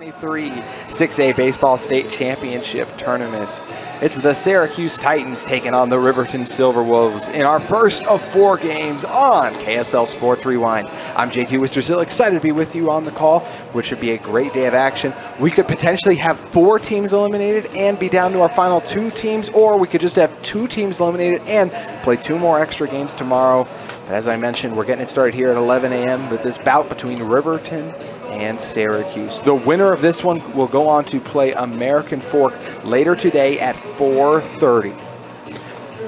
2023 6A Baseball State Championship Tournament. It's the Syracuse Titans taking on the Riverton Silverwolves in our first of 4 games on KSL Sports Rewind. I'm JT Wistersill, excited to be with you on the call, which should be a great day of action. We could potentially have 4 teams eliminated and be down to our final 2 teams, or we could just have 2 teams eliminated and play 2 more extra games tomorrow. As I mentioned, we're getting it started here at 11 a.m. with this bout between Riverton and Syracuse. The winner of this one will go on to play American Fork later today at 4:30.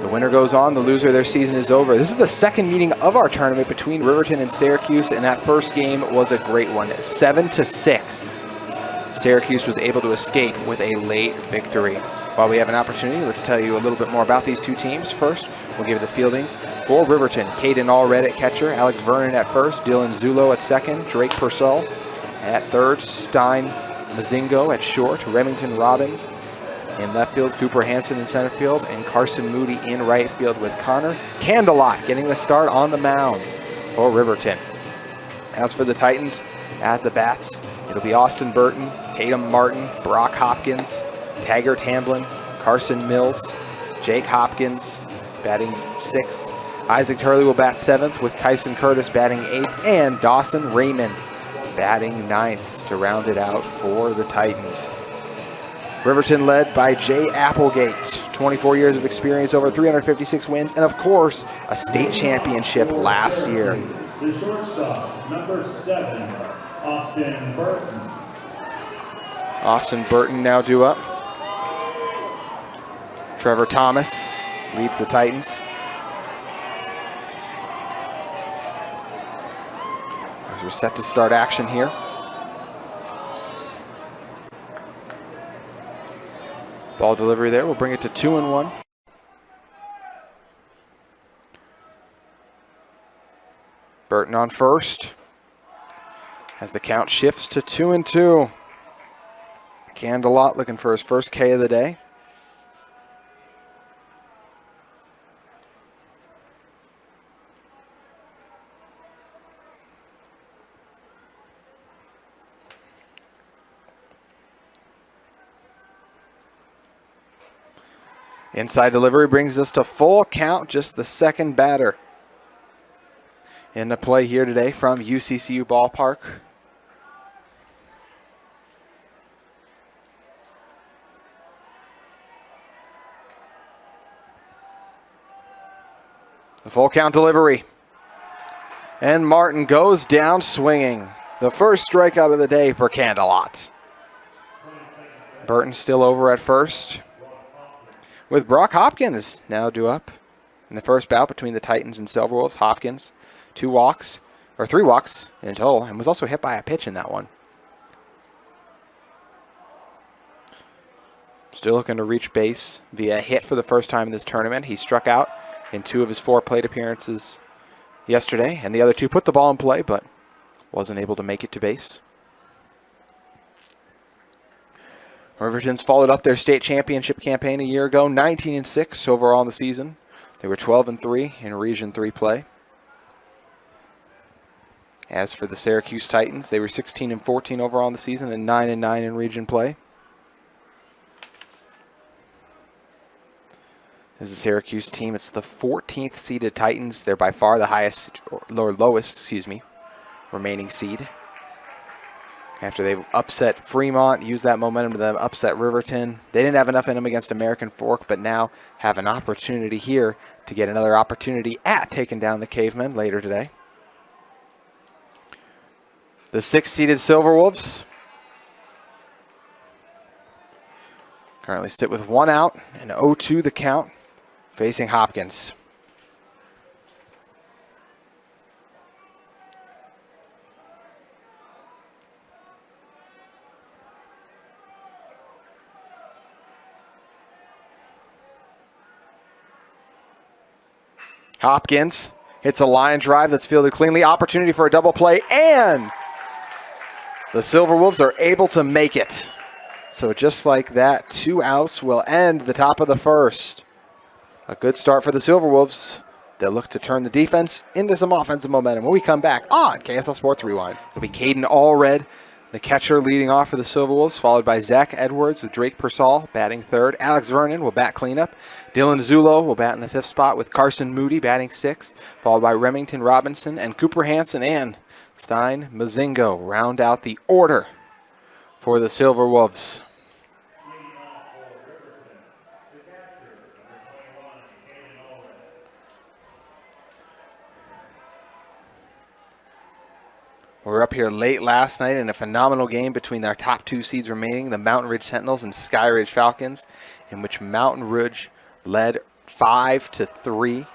The winner goes on, the loser, their season is over. This is the second meeting of our tournament between Riverton and Syracuse, and that first game was a great one, 7-6. Syracuse was able to escape with a late victory. While we have an opportunity, let's tell you a little bit more about these 2 teams. First, we'll give you the fielding. For Riverton, Caden Allred at catcher, Alex Vernon at first, Dylan Zulo at second, Drake Purcell at third, Stein Mazingo at short, Remington Robbins in left field, Cooper Hansen in center field, and Carson Moody in right field with Connor Candelot getting the start on the mound for Riverton. As for the Titans, at the bats, it'll be Austin Burton, Tatum Martin, Brock Hopkins, Taggart Hamblin, Carson Mills, Jake Hopkins batting 6th. Isaac Turley will bat 7th with Kyson Curtis batting 8th and Dawson Raymond batting 9th to round it out for the Titans. Riverton led by Jay Applegate, 24 years of experience, over 356 wins, and of course, a state championship last year. The shortstop, number 7, Austin Burton. Austin Burton now due up. Trevor Thomas leads the Titans. As we're set to start action here. Ball delivery there. We'll bring it to 2-1. Burton on first. As the count shifts to 2-2. Candelot looking for his first K of the day. Inside delivery brings us to full count, just the second batter in the play here today from UCCU Ballpark. The full count delivery. And Martin goes down swinging. The first strikeout of the day for Candelot. Burton still over at first, with Brock Hopkins now due up in the first bout between the Titans and Silverwolves. Hopkins, 3 walks in total, and was also hit by a pitch in that one. Still looking to reach base via a hit for the first time in this tournament. He struck out in 2 of his 4 plate appearances yesterday, and the other 2 put the ball in play, but wasn't able to make it to base. Riverton's followed up their state championship campaign a year ago, 19-6 overall in the season. They were 12-3 in Region 3 play. As for the Syracuse Titans, they were 16-14 overall in the season and 9-9 in Region play. This is the Syracuse team. It's the 14th seeded Titans. They're by far the lowest remaining seed. After they upset Fremont, used that momentum to then upset Riverton. They didn't have enough in them against American Fork, but now have an opportunity here to get another opportunity at taking down the Cavemen later today. The 6th-seeded Silverwolves currently sit with 1 out and 0-2 the count, facing Hopkins. Hopkins hits a line drive that's fielded cleanly. Opportunity for a double play, and the Silverwolves are able to make it. So just like that, 2 outs will end the top of the first. A good start for the Silverwolves. They'll look to turn the defense into some offensive momentum when we come back on KSL Sports Rewind. It'll be Caden Allred The catcher leading off for the Silverwolves, followed by Zach Edwards with Drake Persall batting third. Alex Vernon will bat cleanup. Dylan Zulo will bat in the fifth spot with Carson Moody batting sixth, followed by Remington Robinson and Cooper Hansen and Stein Mazingo round out the order for the Silverwolves. We were up here late last night in a phenomenal game between our top two seeds remaining, the Mountain Ridge Sentinels and Sky Ridge Falcons, in which Mountain Ridge led 5-2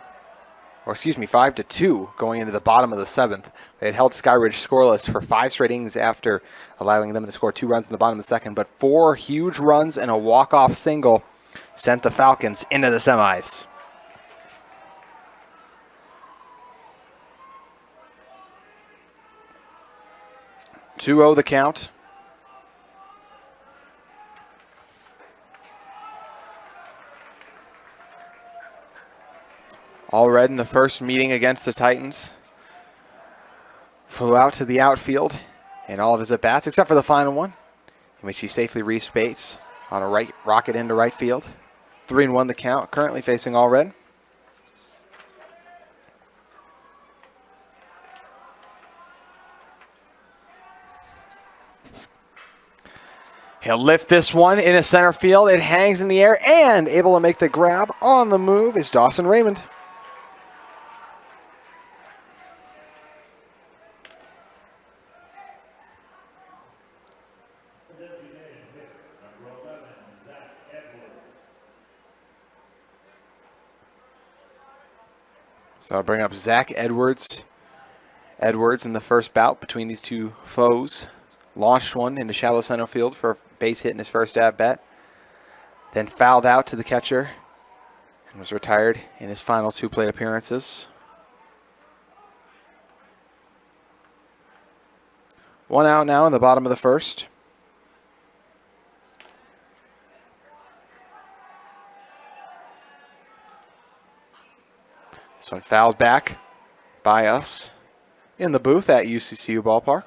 going into the bottom of the seventh. They had held Sky Ridge scoreless for 5 straight innings after allowing them to score 2 runs in the bottom of the second, but 4 huge runs and a walk-off single sent the Falcons into the semis. Two-0 the count. All red in the first meeting against the Titans. Flew out to the outfield in all of his at-bats, except for the final one, in which he safely reached base on a right rocket into right field. 3-1 the count, currently facing all red. He'll lift this one into center field. It hangs in the air, and able to make the grab on the move is Dawson Raymond. So I'll bring up Zach Edwards. Edwards in the first bout between these two foes. Launched one into shallow center field for a base hit in his first at-bat. Then fouled out to the catcher and was retired in his final 2 plate appearances. 1 out now in the bottom of the first. This one fouled back by us in the booth at UCCU Ballpark.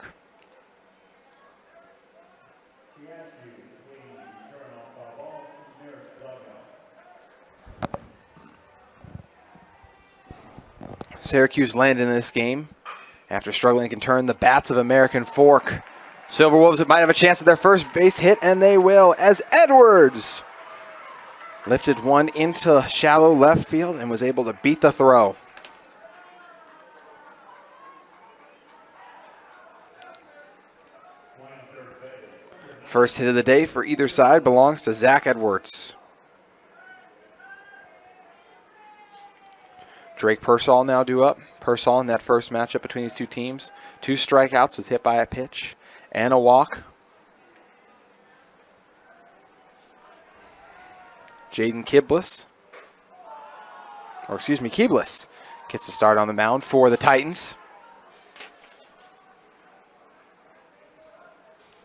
Syracuse landed in this game after struggling to turn the bats of American Fork. Silverwolves might have a chance at their first base hit, and they will, as Edwards lifted one into shallow left field and was able to beat the throw. First hit of the day for either side belongs to Zach Edwards. Drake Persall now due up. Persall in that first matchup between these two teams. 2 strikeouts, was hit by a pitch and a walk. Jaden Keebless gets the start on the mound for the Titans.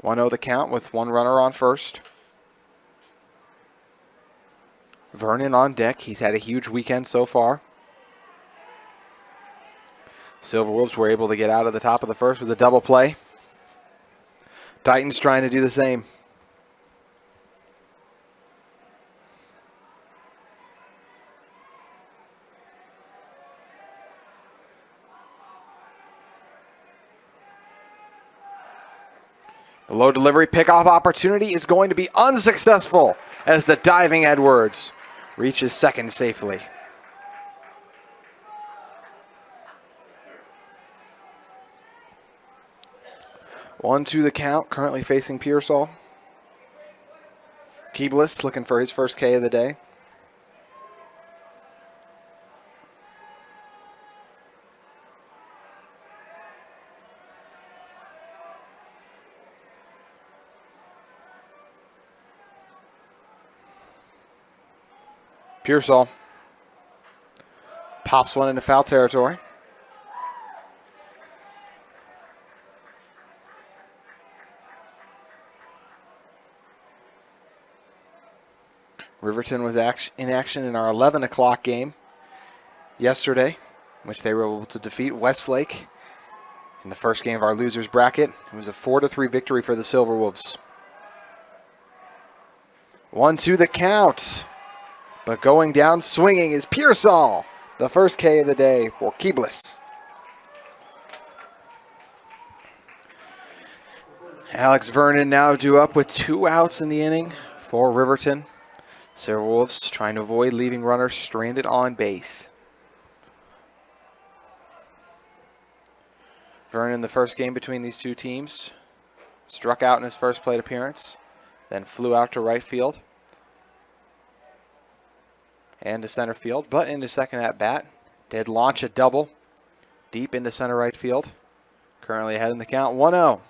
1-0 the count with 1 runner on first. Vernon on deck. He's had a huge weekend so far. Silverwolves were able to get out of the top of the first with a double play. Titans trying to do the same. The low delivery pickoff opportunity is going to be unsuccessful as the diving Edwards reaches second safely. 1-2 the count, currently facing Pearsall. Keebless looking for his first K of the day. Pearsall pops one into foul territory. Riverton was in action in our 11 o'clock game yesterday, in which they were able to defeat Westlake In the first game of our losers bracket, it was a 4-3 victory for the Silverwolves. 1-2 the count. But going down swinging is Pearsall. The first K of the day for Keebless. Alex Vernon now due up with 2 outs in the inning for Riverton. Silverwolves trying to avoid leaving runners stranded on base. Vernon, the first game between these two teams, struck out in his first plate appearance, then flew out to right field and to center field, but in his second at-bat, did launch a double deep into center right field. Currently ahead in the count, 1-0.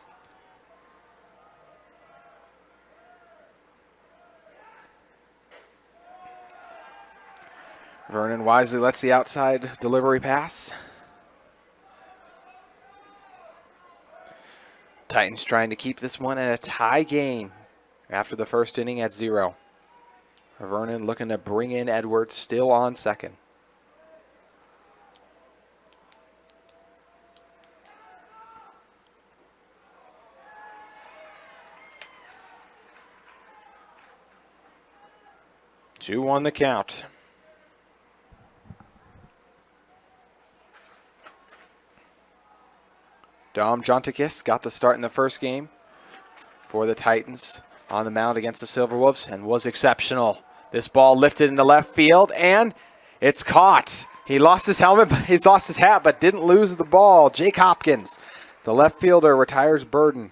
Vernon wisely lets the outside delivery pass. Titans trying to keep this one at a tie game after the first inning at 0. Vernon looking to bring in Edwards, still on second. Two on the count. Dom Jontakis got the start in the first game for the Titans on the mound against the Silverwolves and was exceptional. This ball lifted into left field and it's caught. He lost his helmet, he's lost his hat, but didn't lose the ball. Jake Hopkins, the left fielder, retires burden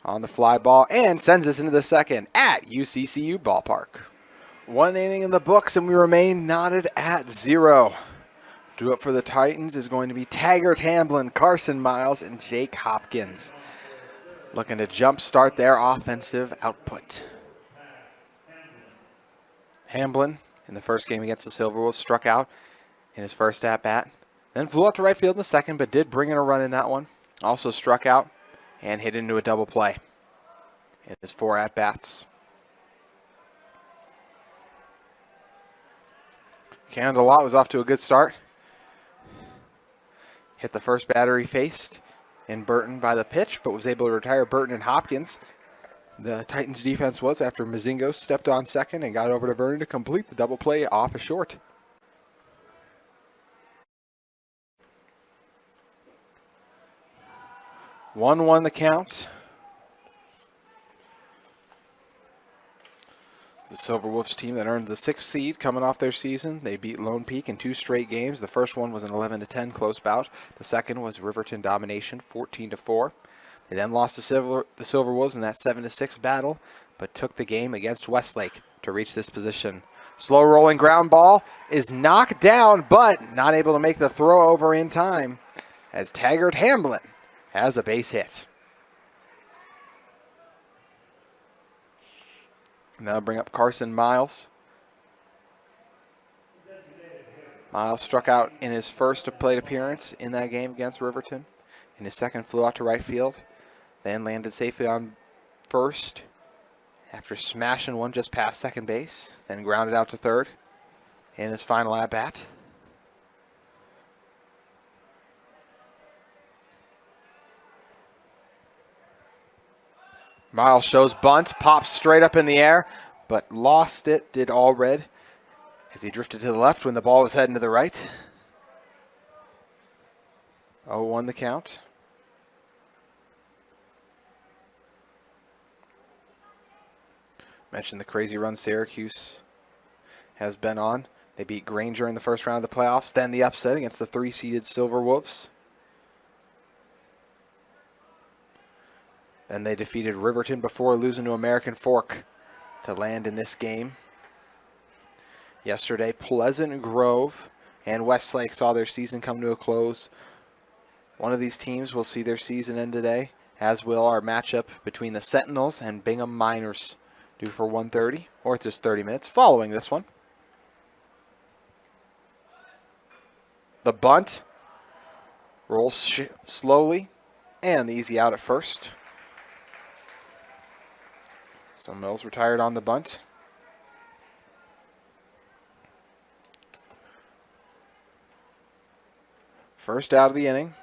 on the fly ball and sends us into the second at UCCU Ballpark. 1 inning in the books and we remain knotted at 0. Due up for the Titans is going to be Taggart Hamblin, Carson Miles, and Jake Hopkins. Looking to jumpstart their offensive output. Hamblin, in the first game against the Silverwolves, struck out in his first at-bat. Then flew out to right field in the second, but did bring in a run in that one. Also struck out and hit into a double play in his 4 at-bats. Candelot was off to a good start. Hit the first batter he faced in Burton by the pitch, but was able to retire Burton and Hopkins. The Titans defense was after Mazingo stepped on second and got over to Vernon to complete the double play off a short. One the count. The Silverwolves team that earned the 6th seed coming off their season. They beat Lone Peak in 2 straight games. The first one was an 11-10 close bout. The second was Riverton domination, 14-4. They then lost to the Silverwolves in that 7-6 battle, but took the game against Westlake to reach this position. Slow rolling ground ball is knocked down, but not able to make the throw over in time as Taggart Hamblin has a base hit. Now bring up Carson Miles. Miles struck out in his first plate appearance in that game against Riverton. In his second, flew out to right field. Then landed safely on first after smashing one just past second base. Then grounded out to third in his final at-bat. Miles shows bunt, pops straight up in the air, but lost it, did Allred, as he drifted to the left when the ball was heading to the right. 0-1 the count. Mentioned the crazy run Syracuse has been on. They beat Granger in the first round of the playoffs, then the upset against the 3-seeded Silverwolves. Then they defeated Riverton before losing to American Fork to land in this game. Yesterday, Pleasant Grove and Westlake saw their season come to a close. One of these teams will see their season end today, as will our matchup between the Sentinels and Bingham Miners, due for 1:30, or just 30 minutes following this one. The bunt rolls slowly, and the easy out at first. So Mills retired on the bunt. First out of the inning.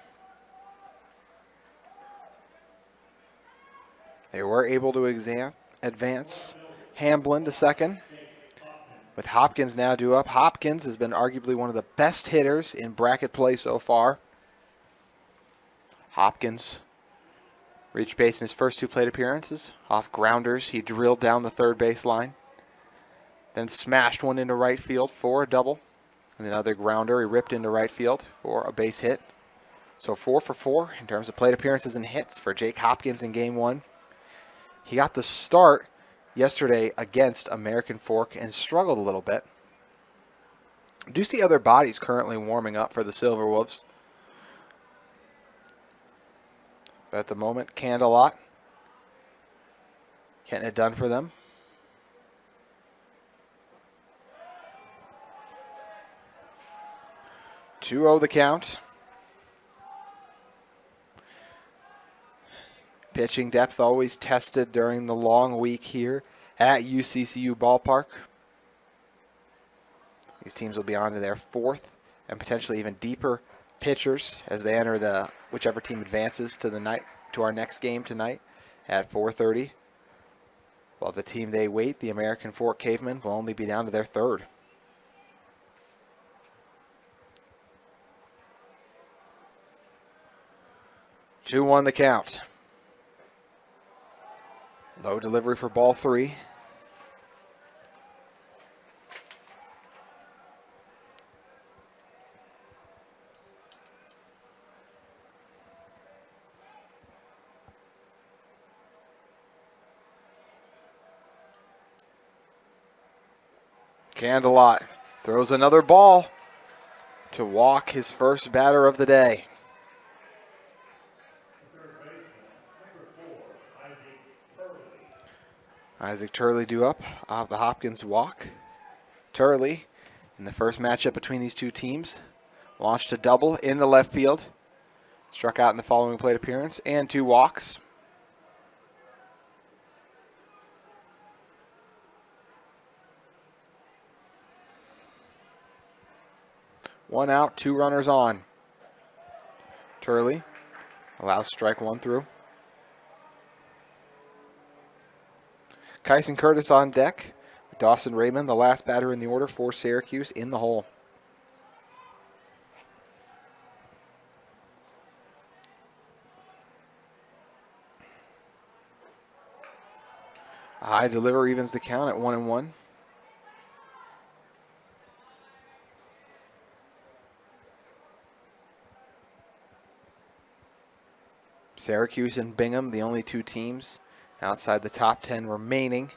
They were able to advance Hamblin to second, with Hopkins now due up. Hopkins has been arguably one of the best hitters in bracket play so far. Hopkins reached base in his first 2 plate appearances. Off grounders, he drilled down the third base line, then smashed one into right field for a double. And another grounder, he ripped into right field for a base hit. So 4 for 4 in terms of plate appearances and hits for Jake Hopkins in Game 1. He got the start yesterday against American Fork and struggled a little bit. I do see other bodies currently warming up for the Silverwolves. But at the moment, Candelot getting it done for them. 2-0 the count. Pitching depth always tested during the long week here at UCCU Ballpark. These teams will be on to their 4th and potentially even deeper pitchers as they enter whichever team advances to our next game tonight at 4:30. While the team they wait, the American Fork Cavemen, will only be down to their 3rd. Two 2-1 the count. Low delivery for ball 3. Candelot throws another ball to walk his first batter of the day. Isaac Turley due up off the Hopkins walk. Turley, in the first matchup between these two teams, launched a double in the left field. Struck out in the following plate appearance and 2 walks. One out, 2 runners on. Turley allows strike 1 through. Kyson Curtis on deck. Dawson Raymond, the last batter in the order for Syracuse, in the hole. A high delivery evens the count at 1-1. Syracuse and Bingham, the only 2 teams outside the top 10 remaining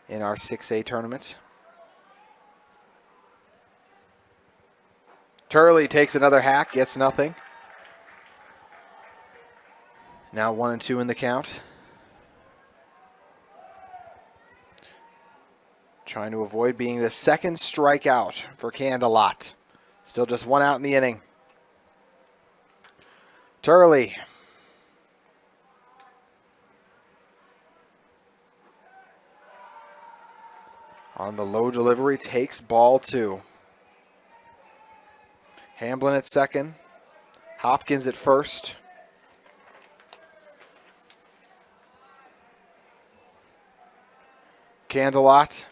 in our 6A tournament. Turley takes another hack, gets nothing. Now 1-2 in the count. Trying to avoid being the second strikeout for Candelot. Still just 1 out in the inning. Turley. On the low delivery, takes ball 2. Hamblin at second. Hopkins at first. Candelot.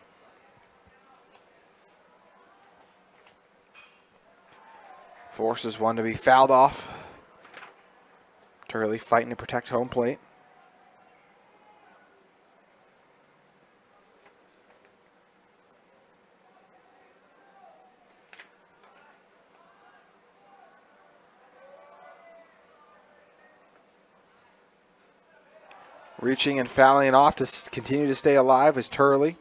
Forces one to be fouled off. Turley fighting to protect home plate. Reaching and fouling it off to continue to stay alive is Turley.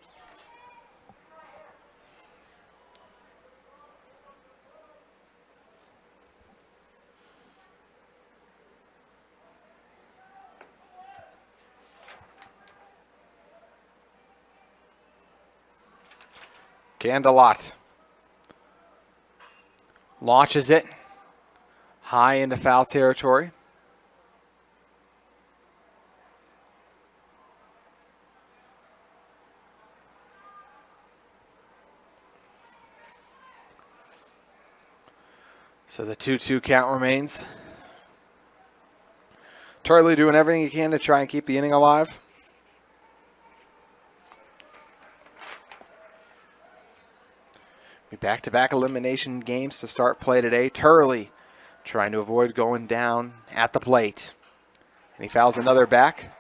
Candelot launches it high into foul territory. So the 2-2 count remains. Turley doing everything he can to try and keep the inning alive. Back-to-back elimination games to start play today. Turley trying to avoid going down at the plate. And he fouls another back.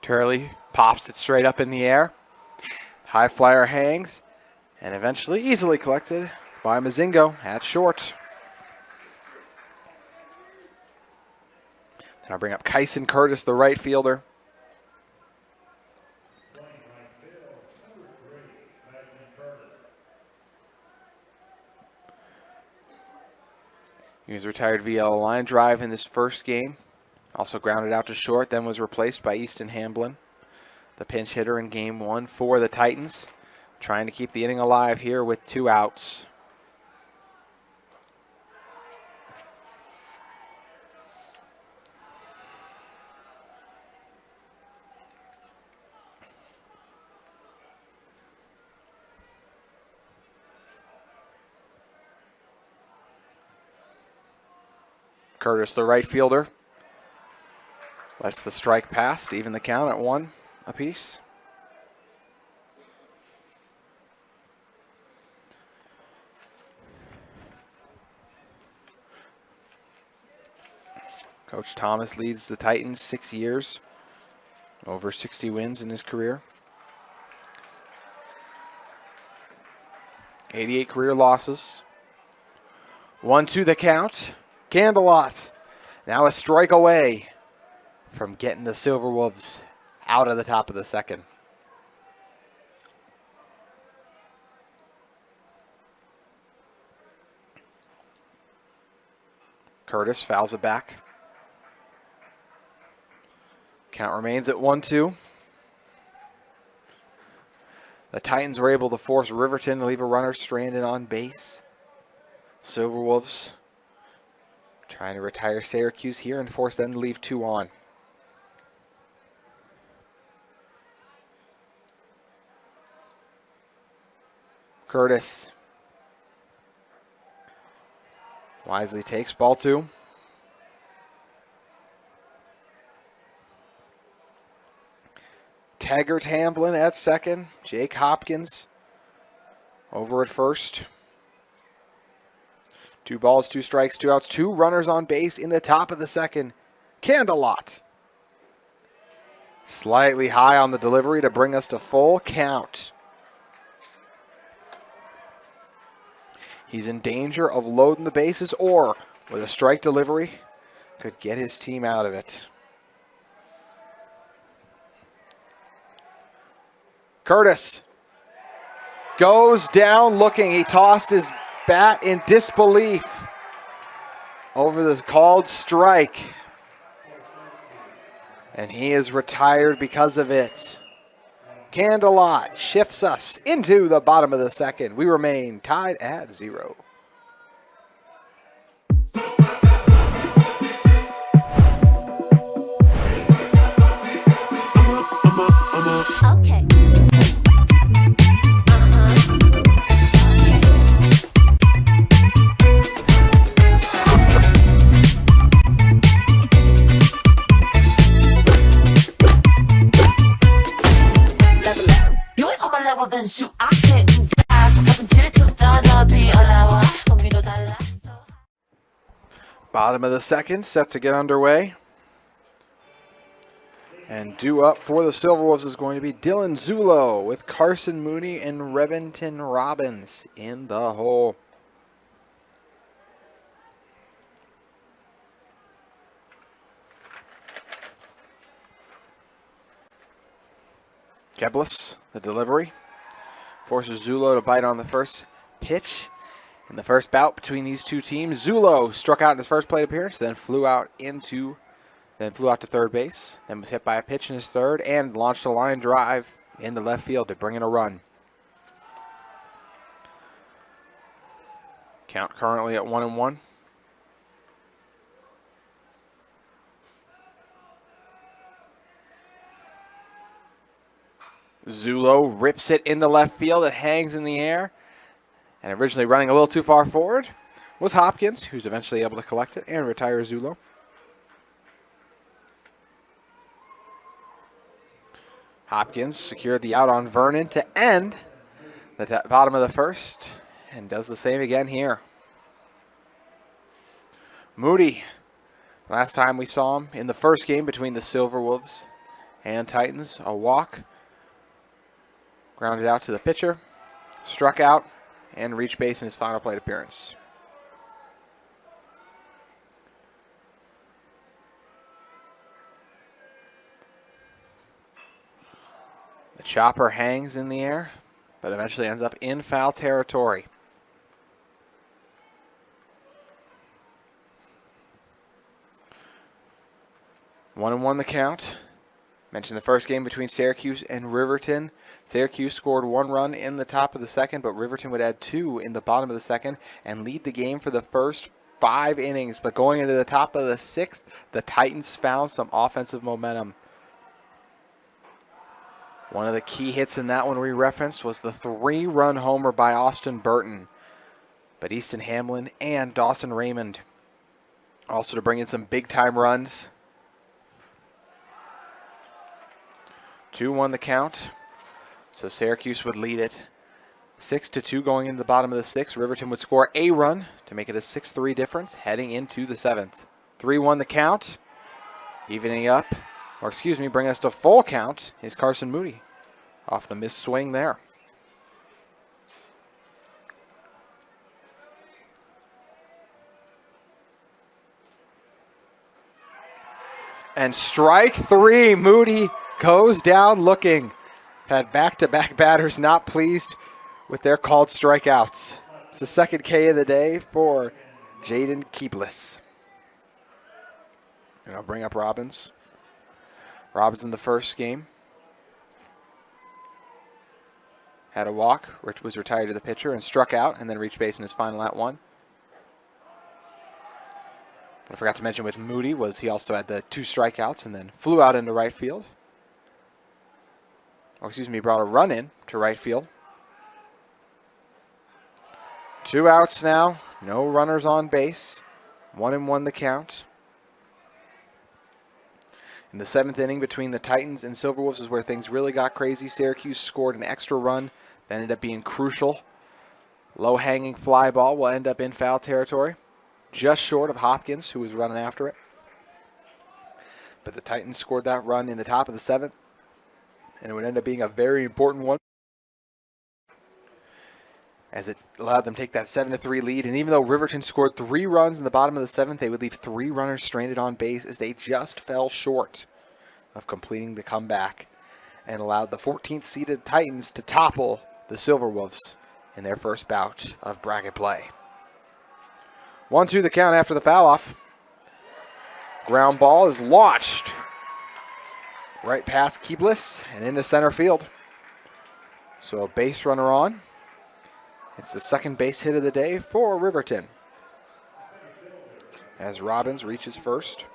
Turley pops it straight up in the air. High flyer hangs, and eventually easily collected by Mazingo at short. Then I'll bring up Kyson Curtis, the right fielder. He was retired via a line drive in this first game. Also grounded out to short, then was replaced by Easton Hamblin, the pinch hitter in game 1 for the Titans. Trying to keep the inning alive here with 2 outs. Curtis, the right fielder, lets the strike pass to even the count at 1 apiece. Coach Thomas leads the Titans 6 years, over 60 wins in his career. 88 career losses. 1-2 the count. Candelot now a strike away from getting the Silverwolves out of the top of the second. Curtis fouls it back. Count remains at 1-2. The Titans were able to force Riverton to leave a runner stranded on base. Silverwolves trying to retire Syracuse here and force them to leave 2 on. Curtis wisely takes ball 2. Taggart Hamblin at second. Jake Hopkins over at first. 2 balls, 2 strikes, 2 outs, 2 runners on base in the top of the second. Candelot slightly high on the delivery to bring us to full count. He's in danger of loading the bases, or with a strike delivery could get his team out of it. Curtis goes down looking. He tossed his bat in disbelief over this called strike. And he is retired because of it. Candelot shifts us into the bottom of the second. We remain tied at 0. Okay. You ain't on my level, then shoot. I can't die. Doesn't chill to done be allowed. 동기도 달라. Bottom of the second, set to get underway. And due up for the Silverwolves is going to be Dylan Zulo with Carson Mooney and Reventon Robbins in the hole. Keblis, the delivery, forces Zulo to bite on the first pitch. In the first bout between these two teams, Zulo struck out in his first plate appearance, then flew out to third base, then was hit by a pitch in his third, and launched a line drive into left field to bring in a run. Count currently at 1-1. Zulo rips it into left field. It hangs in the air. And originally running a little too far forward was Hopkins, who's eventually able to collect it and retire Zulo. Hopkins secured the out on Vernon to end the bottom of the first and does the same again here. Moody, last time we saw him in the first game between the Silverwolves and Titans, a walk, grounded out to the pitcher, struck out, and reached base in his final plate appearance. The chopper hangs in the air, but eventually ends up in foul territory. One and one the count. Mentioned the first game between Syracuse and Riverton. Syracuse scored 1 run in the top of the second, but Riverton would add 2 in the bottom of the second and lead the game for the first 5 innings. But going into the top of the 6th, the Titans found some offensive momentum. One of the key hits in that one we referenced was the 3-run homer by Austin Burton. But Easton Hamlin and Dawson Raymond also to bring in some big-time runs. 2-1 the count. So Syracuse would lead it 6-2 going into the bottom of the 6th. Riverton would score a run to make it a 6-3 difference heading into the 7th. 3-1 the count. Evening up, or excuse me, bringing us to full count is Carson Moody off the missed swing there. And strike 3, Moody goes down looking. Had back-to-back batters not pleased with their called strikeouts. It's the second K of the day for Jaden Keebless. And I'll bring up Robbins. Robbins in the first game had a walk, which was retired to the pitcher, and struck out, and then reached base in his final at 1. What I forgot to mention with Moody was he also had the 2 strikeouts and then flew out into right field. Or excuse me, brought a run in to right field. 2 outs now, no runners on base. 1-1 the count. In the 7th inning between the Titans and Silverwolves is where things really got crazy. Syracuse scored an extra run that ended up being crucial. Low-hanging fly ball will end up in foul territory, just short of Hopkins, who was running after it. But the Titans scored that run in the top of the 7th, and it would end up being a very important one, as it allowed them to take that 7-3 lead. And even though Riverton scored 3 runs in the bottom of the 7th, they would leave 3 runners stranded on base as they just fell short of completing the comeback and allowed the 14th seeded Titans to topple the Silverwolves in their first bout of bracket play. 1-2 the count after the foul off. Ground ball is launched right past Keebless and into center field. So a base runner on. It's the second base hit of the day for Riverton, as Robbins reaches first.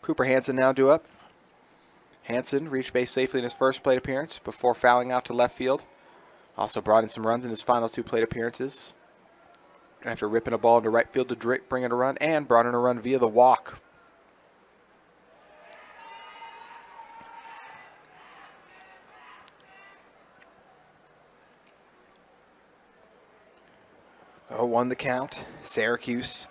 Cooper Hansen now due up. Hansen reached base safely in his first plate appearance before fouling out to left field. Also brought in some runs in his final 2 plate appearances after ripping a ball into right field to bring in a run, and brought in a run via the walk. Won the count. Syracuse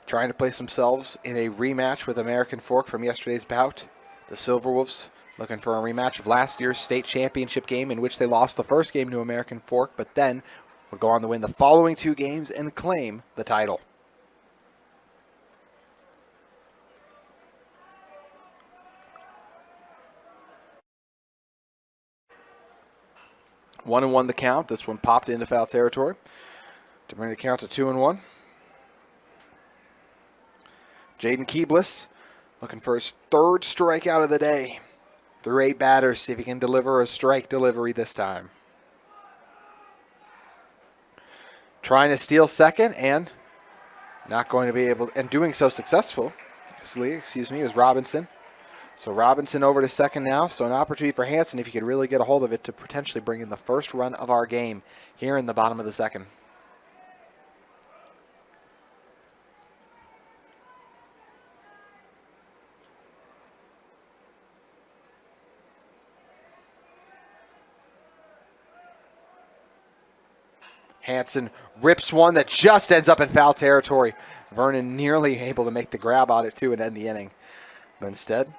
trying to place themselves in a rematch with American Fork from yesterday's bout. The Silverwolves looking for a rematch of last year's state championship game, in which they lost the first game to American Fork, but then would go on to win the following 2 games and claim the title. One and one the count. This one popped into foul territory to bring the count to 2-1. Jaden Keebless looking for his 3rd strikeout of the day. Through 8 batters, see if he can deliver a strike delivery this time. Trying to steal second and not going to be able, and doing so successfully, is Robinson. So Robinson over to second now. So an opportunity for Hanson, if he could really get a hold of it, to potentially bring in the first run of our game here in the bottom of the second. Hanson rips one that just ends up in foul territory. Vernon nearly able to make the grab on it too and end the inning. But instead,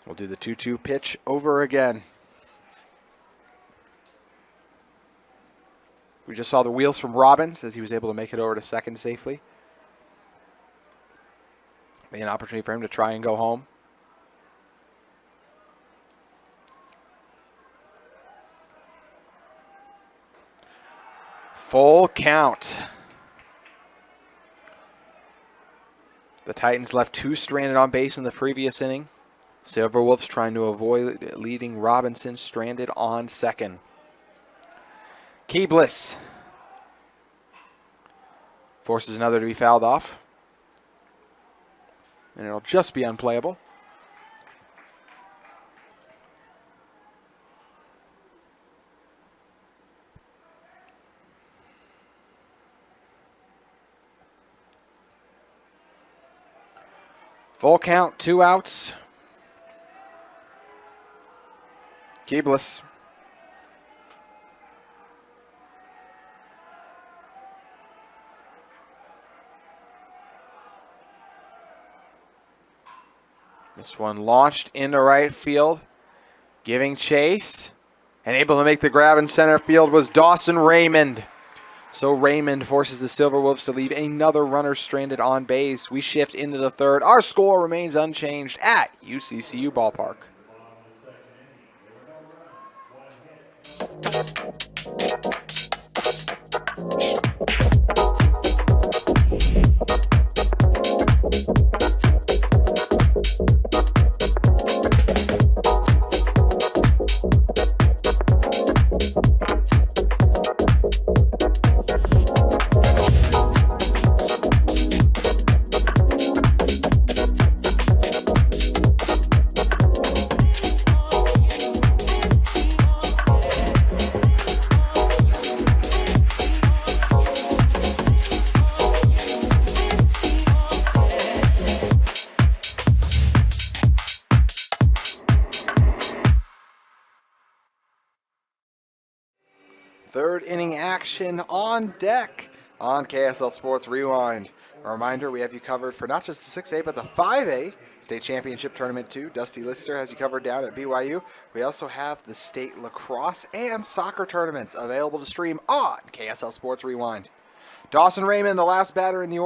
we'll do the 2-2 pitch over again. We just saw the wheels from Robbins as he was able to make it over to second safely. An opportunity for him to try and go home. Full count. The Titans left 2 stranded on base in the previous inning. Silverwolves trying to avoid leading Robinson stranded on second. Keebless forces another to be fouled off. And it'll just be unplayable. Full count, 2 outs. Keebless. This one launched into right field, giving chase, and able to make the grab in center field was Dawson Raymond. So Raymond forces the Silverwolves to leave another runner stranded on base. We shift into the third. Our score remains unchanged at UCCU Ballpark. Third inning action on deck on KSL Sports Rewind. A reminder, we have you covered for not just the 6A, but the 5A State Championship Tournament 2. Dusty Lister has you covered down at BYU. We also have the state lacrosse and soccer tournaments available to stream on KSL Sports Rewind. Dawson Raymond, the last batter in the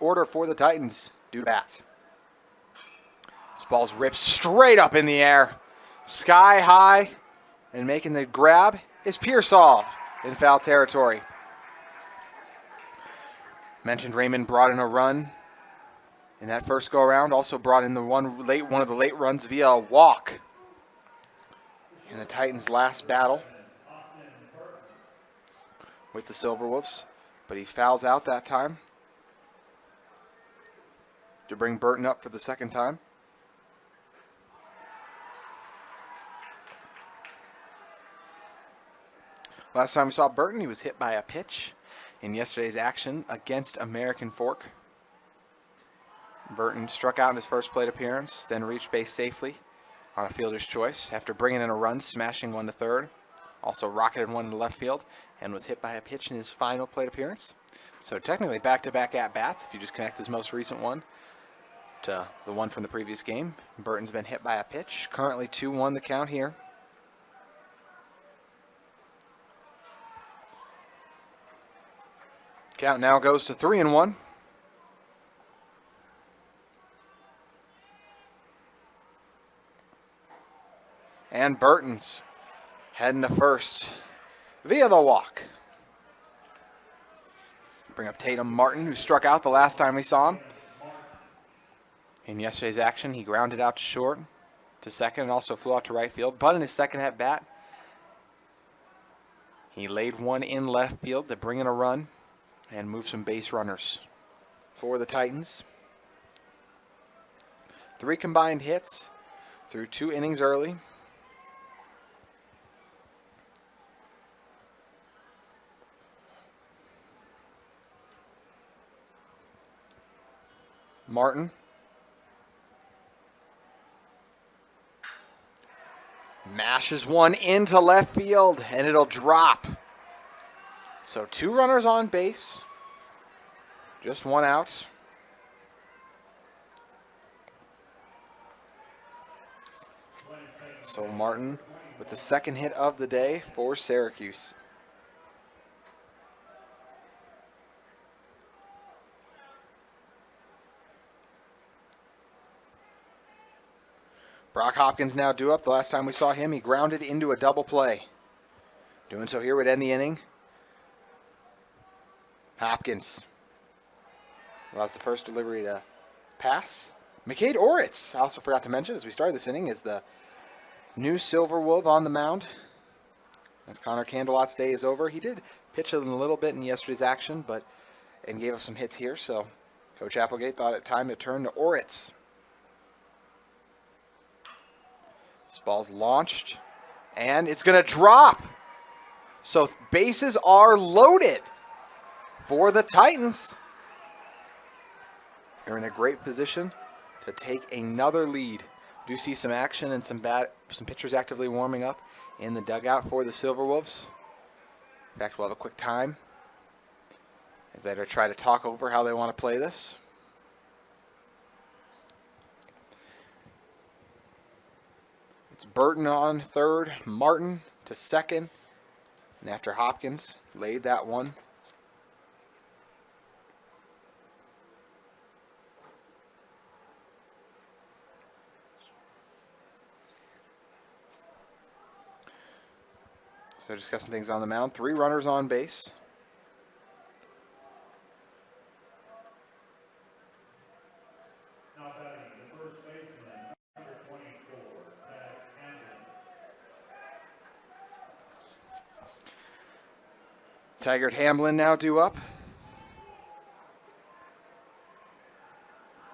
order for the Titans, due to bat. This ball's ripped straight up in the air, sky high, and making the grab is Pearsall in foul territory. Mentioned Raymond brought in a run in that first go-around. Also brought in one of the late runs via a walk in the Titans' last battle with the Silverwolves. But he fouls out that time to bring Burton up for the second time. Last time we saw Burton, he was hit by a pitch in yesterday's action against American Fork. Burton struck out in his first plate appearance, then reached base safely on a fielder's choice after bringing in a run, smashing one to third. Also rocketed one to left field and was hit by a pitch in his final plate appearance. So technically back-to-back at-bats if you just connect his most recent one to the one from the previous game. Burton's been hit by a pitch. Currently 2-1 the count here. Count now goes to 3-1. And Burton's heading to first via the walk. Bring up Tatum Martin, who struck out the last time we saw him. In yesterday's action, he grounded out to short, to second, and also flew out to right field. But in his second at-bat, he laid one in left field to bring in a run and move some base runners for the Titans. 3 combined hits through 2 innings early. Martin. Mashes one into left field, and it'll drop. So 2 runners on base. Just 1 out. So Martin with the second hit of the day for Syracuse. Brock Hopkins now due up. The last time we saw him, he grounded into a double play. Doing so here would end the inning. Hopkins allows the first delivery to pass. McCade Oritz, I also forgot to mention as we started this inning, is the new Silverwolf on the mound. As Connor Candelot's day is over. He did pitch a little bit in yesterday's action, and gave us some hits here, so Coach Applegate thought it time to turn to Oritz. This ball's launched, and it's going to drop. So bases are loaded for the Titans. They're in a great position to take another lead. Do see some action and some pitchers actively warming up in the dugout for the Silverwolves. In fact, we'll have a quick time as they try to talk over how they want to play this. It's Burton on third, Martin to second, and after Hopkins laid that one. So discussing things on the mound. 3 runners on base. Now batting the first baseman, number 24, Taggart Hamblin now due up.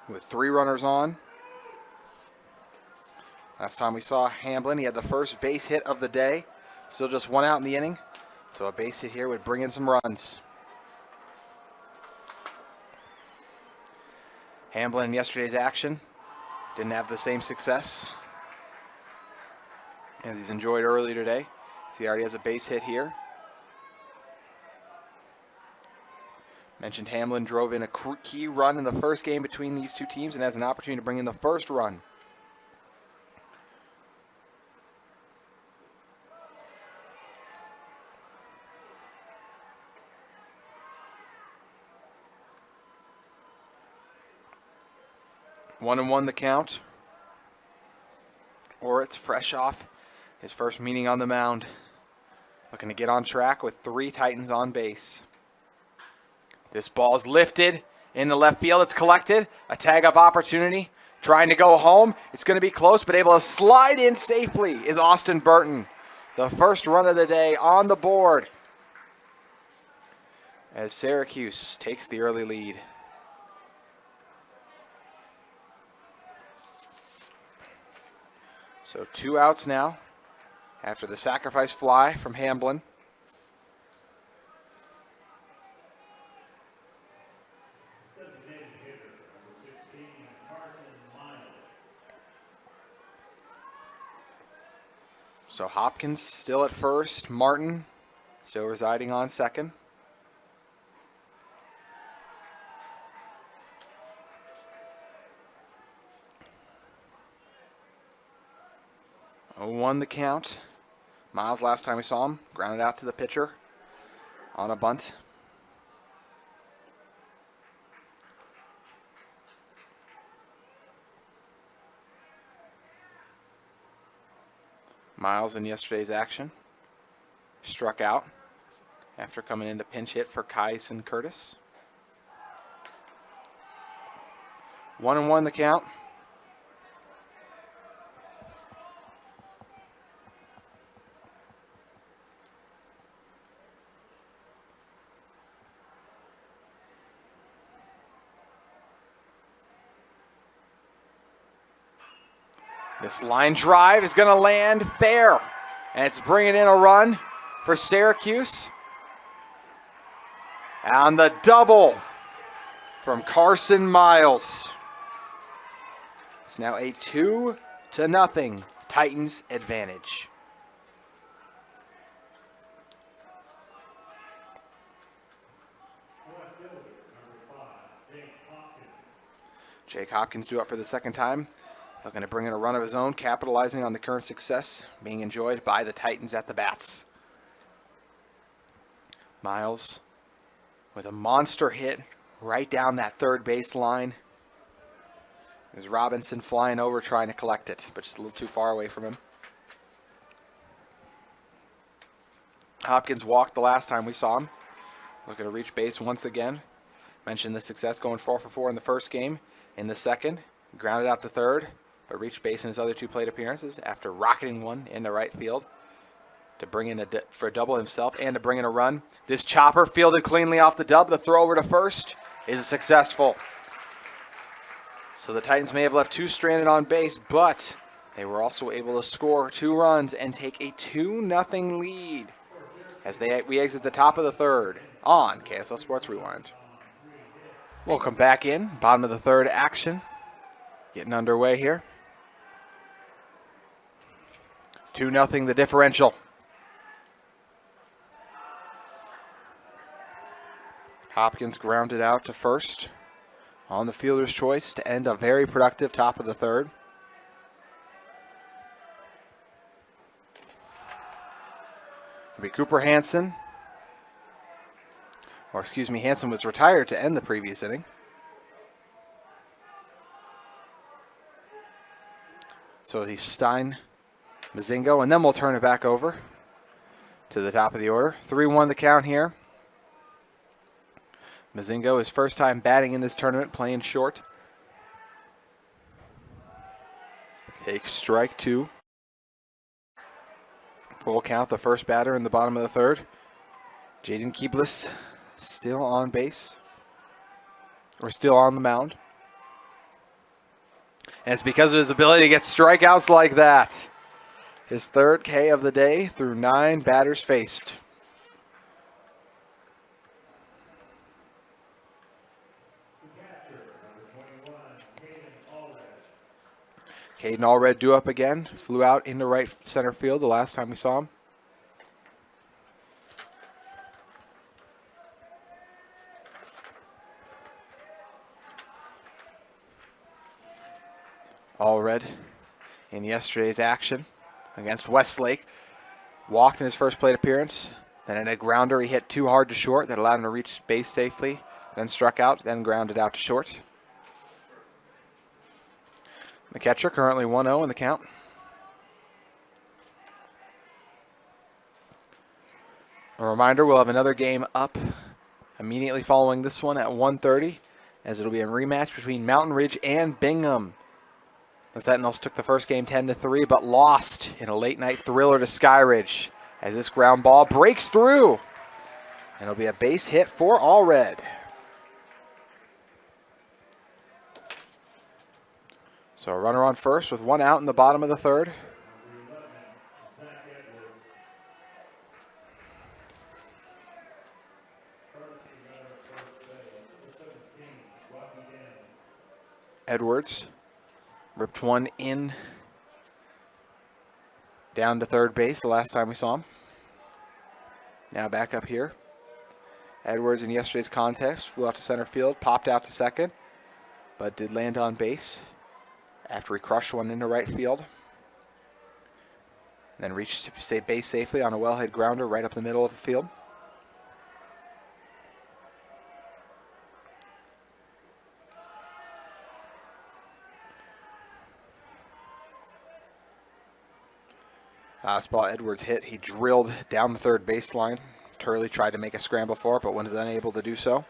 With 3 runners on. Last time we saw Hamblin, he had the first base hit of the day. Still just 1 out in the inning. So a base hit here would bring in some runs. Hamblin in yesterday's action didn't have the same success as he's enjoyed earlier today. So he already has a base hit here. Mentioned Hamblin drove in a key run in the first game between these two teams and has an opportunity to bring in the first run. One and one the count. Oritz fresh off his first meeting on the mound. Looking to get on track with 3 Titans on base. This ball's lifted into left field. It's collected. A tag-up opportunity. Trying to go home. It's going to be close, but able to slide in safely is Austin Burton. The first run of the day on the board as Syracuse takes the early lead. So 2 outs now after the sacrifice fly from Hamblin. designated hitter, number 16, Carson Miles. So Hopkins still at first. Martin still residing on second. Won the count. Miles, last time we saw him, grounded out to the pitcher on a bunt. Miles in yesterday's action struck out after coming in to pinch hit for Kyson Curtis. 1-1 the count. This line drive is going to land there. And it's bringing in a run for Syracuse. On the double from Carson Miles. It's now a 2-0 Titans advantage. Jake Hopkins due up for the second time. Looking to bring in a run of his own, capitalizing on the current success being enjoyed by the Titans at the bats. Miles with a monster hit right down that third base line. There's Robinson flying over trying to collect it, but just a little too far away from him. Hopkins walked the last time we saw him. Looking to reach base once again. Mentioned the success going 4 for 4 in the first game. In the second, grounded out to third, but reached base in his other 2 plate appearances after rocketing one into right field to bring in for a double himself and to bring in a run. This chopper fielded cleanly off the dub. The throw over to first is successful. So the Titans may have left 2 stranded on base, but they were also able to score 2 runs and take a 2-0 lead as we exit the top of the third on KSL Sports Rewind. Welcome back in. Bottom of the third action. Getting underway here. 2-0 the differential. Hopkins grounded out to first on the fielder's choice to end a very productive top of the third. It'll be Cooper Hansen. Or excuse me, Hansen was retired to end the previous inning. So he's Stein, Mazingo, and then we'll turn it back over to the top of the order. 3-1 the count here. Mazingo, his first time batting in this tournament, playing short. Takes strike 2. Full count, the first batter in the bottom of the third. Jaden Keebless still on base, or still on the mound. And it's because of his ability to get strikeouts like that. His third K of the day through 9 batters faced. Caden Allred due up again. Flew out into right center field the last time we saw him. Allred in yesterday's action against Westlake. Walked in his first plate appearance. Then in a grounder, he hit too hard to short that allowed him to reach base safely. Then struck out, then grounded out to short. The catcher currently 1-0 in the count. A reminder, we'll have another game up immediately following this one at 1:30, as it'll be a rematch between Mountain Ridge and Bingham. The Sentinels took the first game 10-3, but lost in a late-night thriller to Skyridge as this ground ball breaks through. And it'll be a base hit for Allred. So a runner on first with 1 out in the bottom of the third. Edwards ripped one in down to third base the last time we saw him. Now back up here. Edwards in yesterday's contest flew out to center field, popped out to second, but did land on base after he crushed one into right field. Then reached base safely on a well-hit grounder right up the middle of the field. Last ball Edwards hit, he drilled down the third baseline. Turley tried to make a scramble for it, but was unable to do so.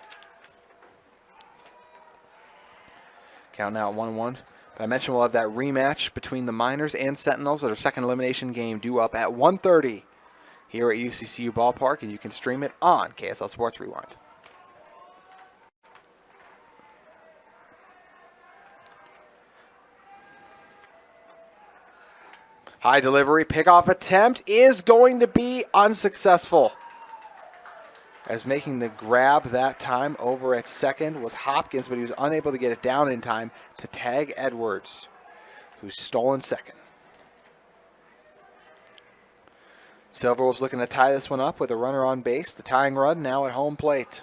Count now at 1-1. But I mentioned we'll have that rematch between the Miners and Sentinels at our second elimination game due up at 1:30 here at UCCU Ballpark, and you can stream it on KSL Sports Rewind. High delivery, pickoff attempt is going to be unsuccessful. As making the grab that time over at second was Hopkins, but he was unable to get it down in time to tag Edwards, who's stolen second. Silverwolves looking to tie this one up with a runner on base. The tying run now at home plate.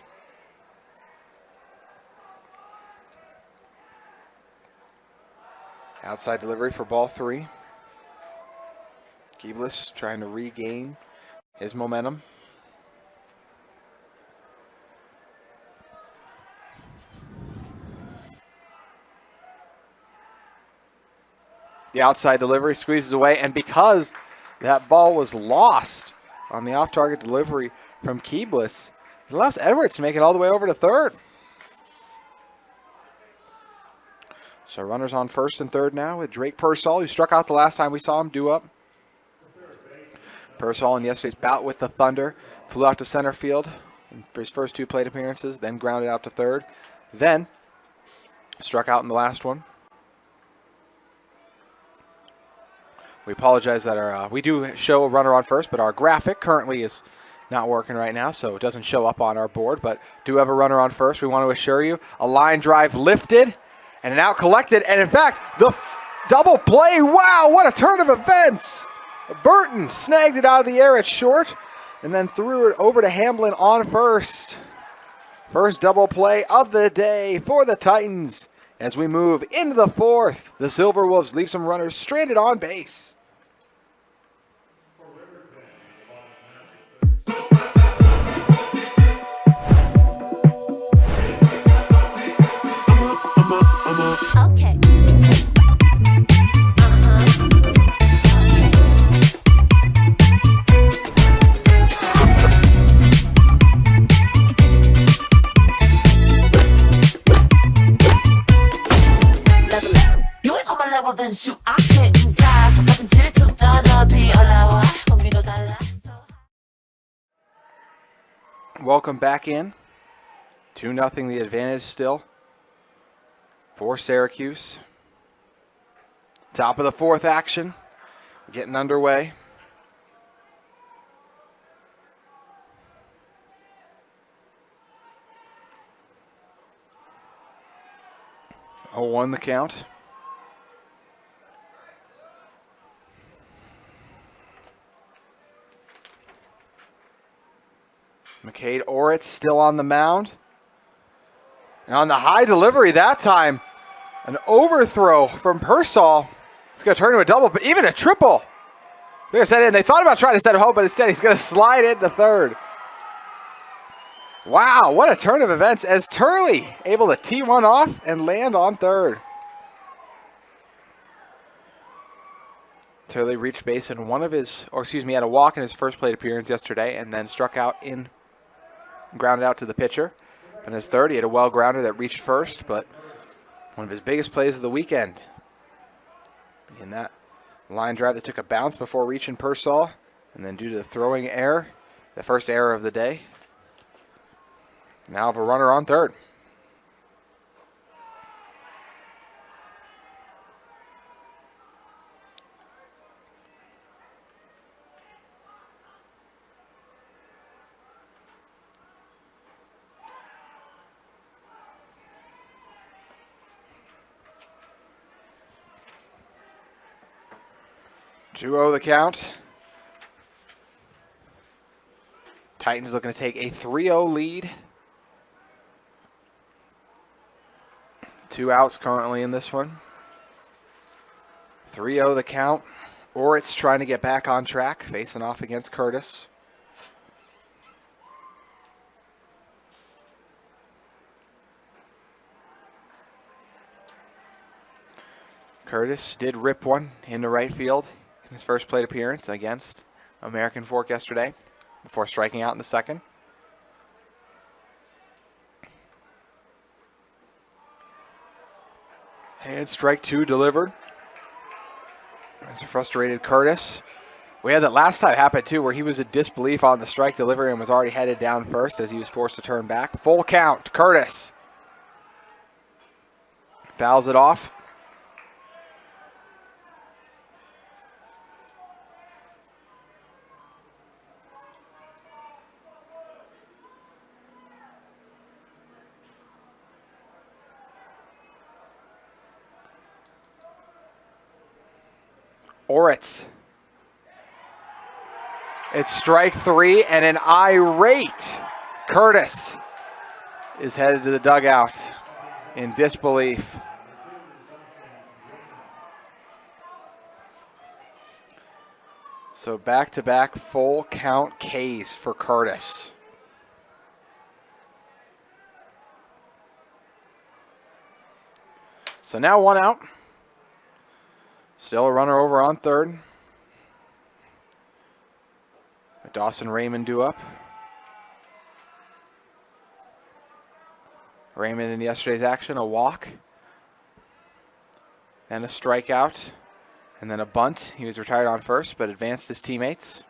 Outside delivery for ball 3. Keebless trying to regain his momentum. The outside delivery squeezes away, and because that ball was lost on the off-target delivery from Keebless, it allows Edwards to make it all the way over to third. So runners on first and third now with Drake Pearsall, who struck out the last time we saw him due up. Pearsall in yesterday's bout with the Thunder flew out to center field for his first 2 plate appearances, then grounded out to third, then struck out in the last one. We apologize that we do show a runner on first, but our graphic currently is not working right now, so it doesn't show up on our board, but do have a runner on first. We want to assure you a line drive lifted and an out collected, and in fact, the double play. Wow, what a turn of events. Burton snagged it out of the air at short and then threw it over to Hamblin on first. First double play of the day for the Titans. As we move into the fourth, the Silverwolves leave some runners stranded on base. Okay. You ain't on my level, then shoot, I can't die. 가슴 질투 떠너비 올라와. 공기도 달라. Welcome back in. 2-0 the advantage still for Syracuse. Top of the fourth action, getting underway. Oh, 1 the count. McCade Oritz still on the mound. And on the high delivery that time, an overthrow from Pearsall. It's going to turn into a double, but even a triple. They're going to set it in. They thought about trying to set it home, but instead he's going to slide it to third. Wow, what a turn of events as Turley able to tee one off and land on third. Turley reached base in had a walk in his first plate appearance yesterday and then struck out grounded out to the pitcher. In his third, he had a well grounder that reached first, but one of his biggest plays of the weekend. In that line drive that took a bounce before reaching Pearsall, and then due to the throwing error, the first error of the day, now have a runner on third. Two-0 the count. Titans looking to take a 3-0 lead. 2 outs currently in this one. 3-0 the count. Oritz trying to get back on track, facing off against Curtis. Curtis did rip one into right field in his first plate appearance against American Fork yesterday before striking out in the second. And strike 2 delivered. As a frustrated Curtis. We had that last time happen too, where he was in disbelief on the strike delivery and was already headed down first as he was forced to turn back. Full count, Curtis. Fouls it off. Oritz. It's strike 3, and an irate Curtis is headed to the dugout in disbelief. So back-to-back full count Ks for Curtis. So now 1 out. Still a runner over on third. Dawson Raymond due up. Raymond in yesterday's action, a walk. Then a strikeout. And then a bunt. He was retired on first, but advanced his teammates.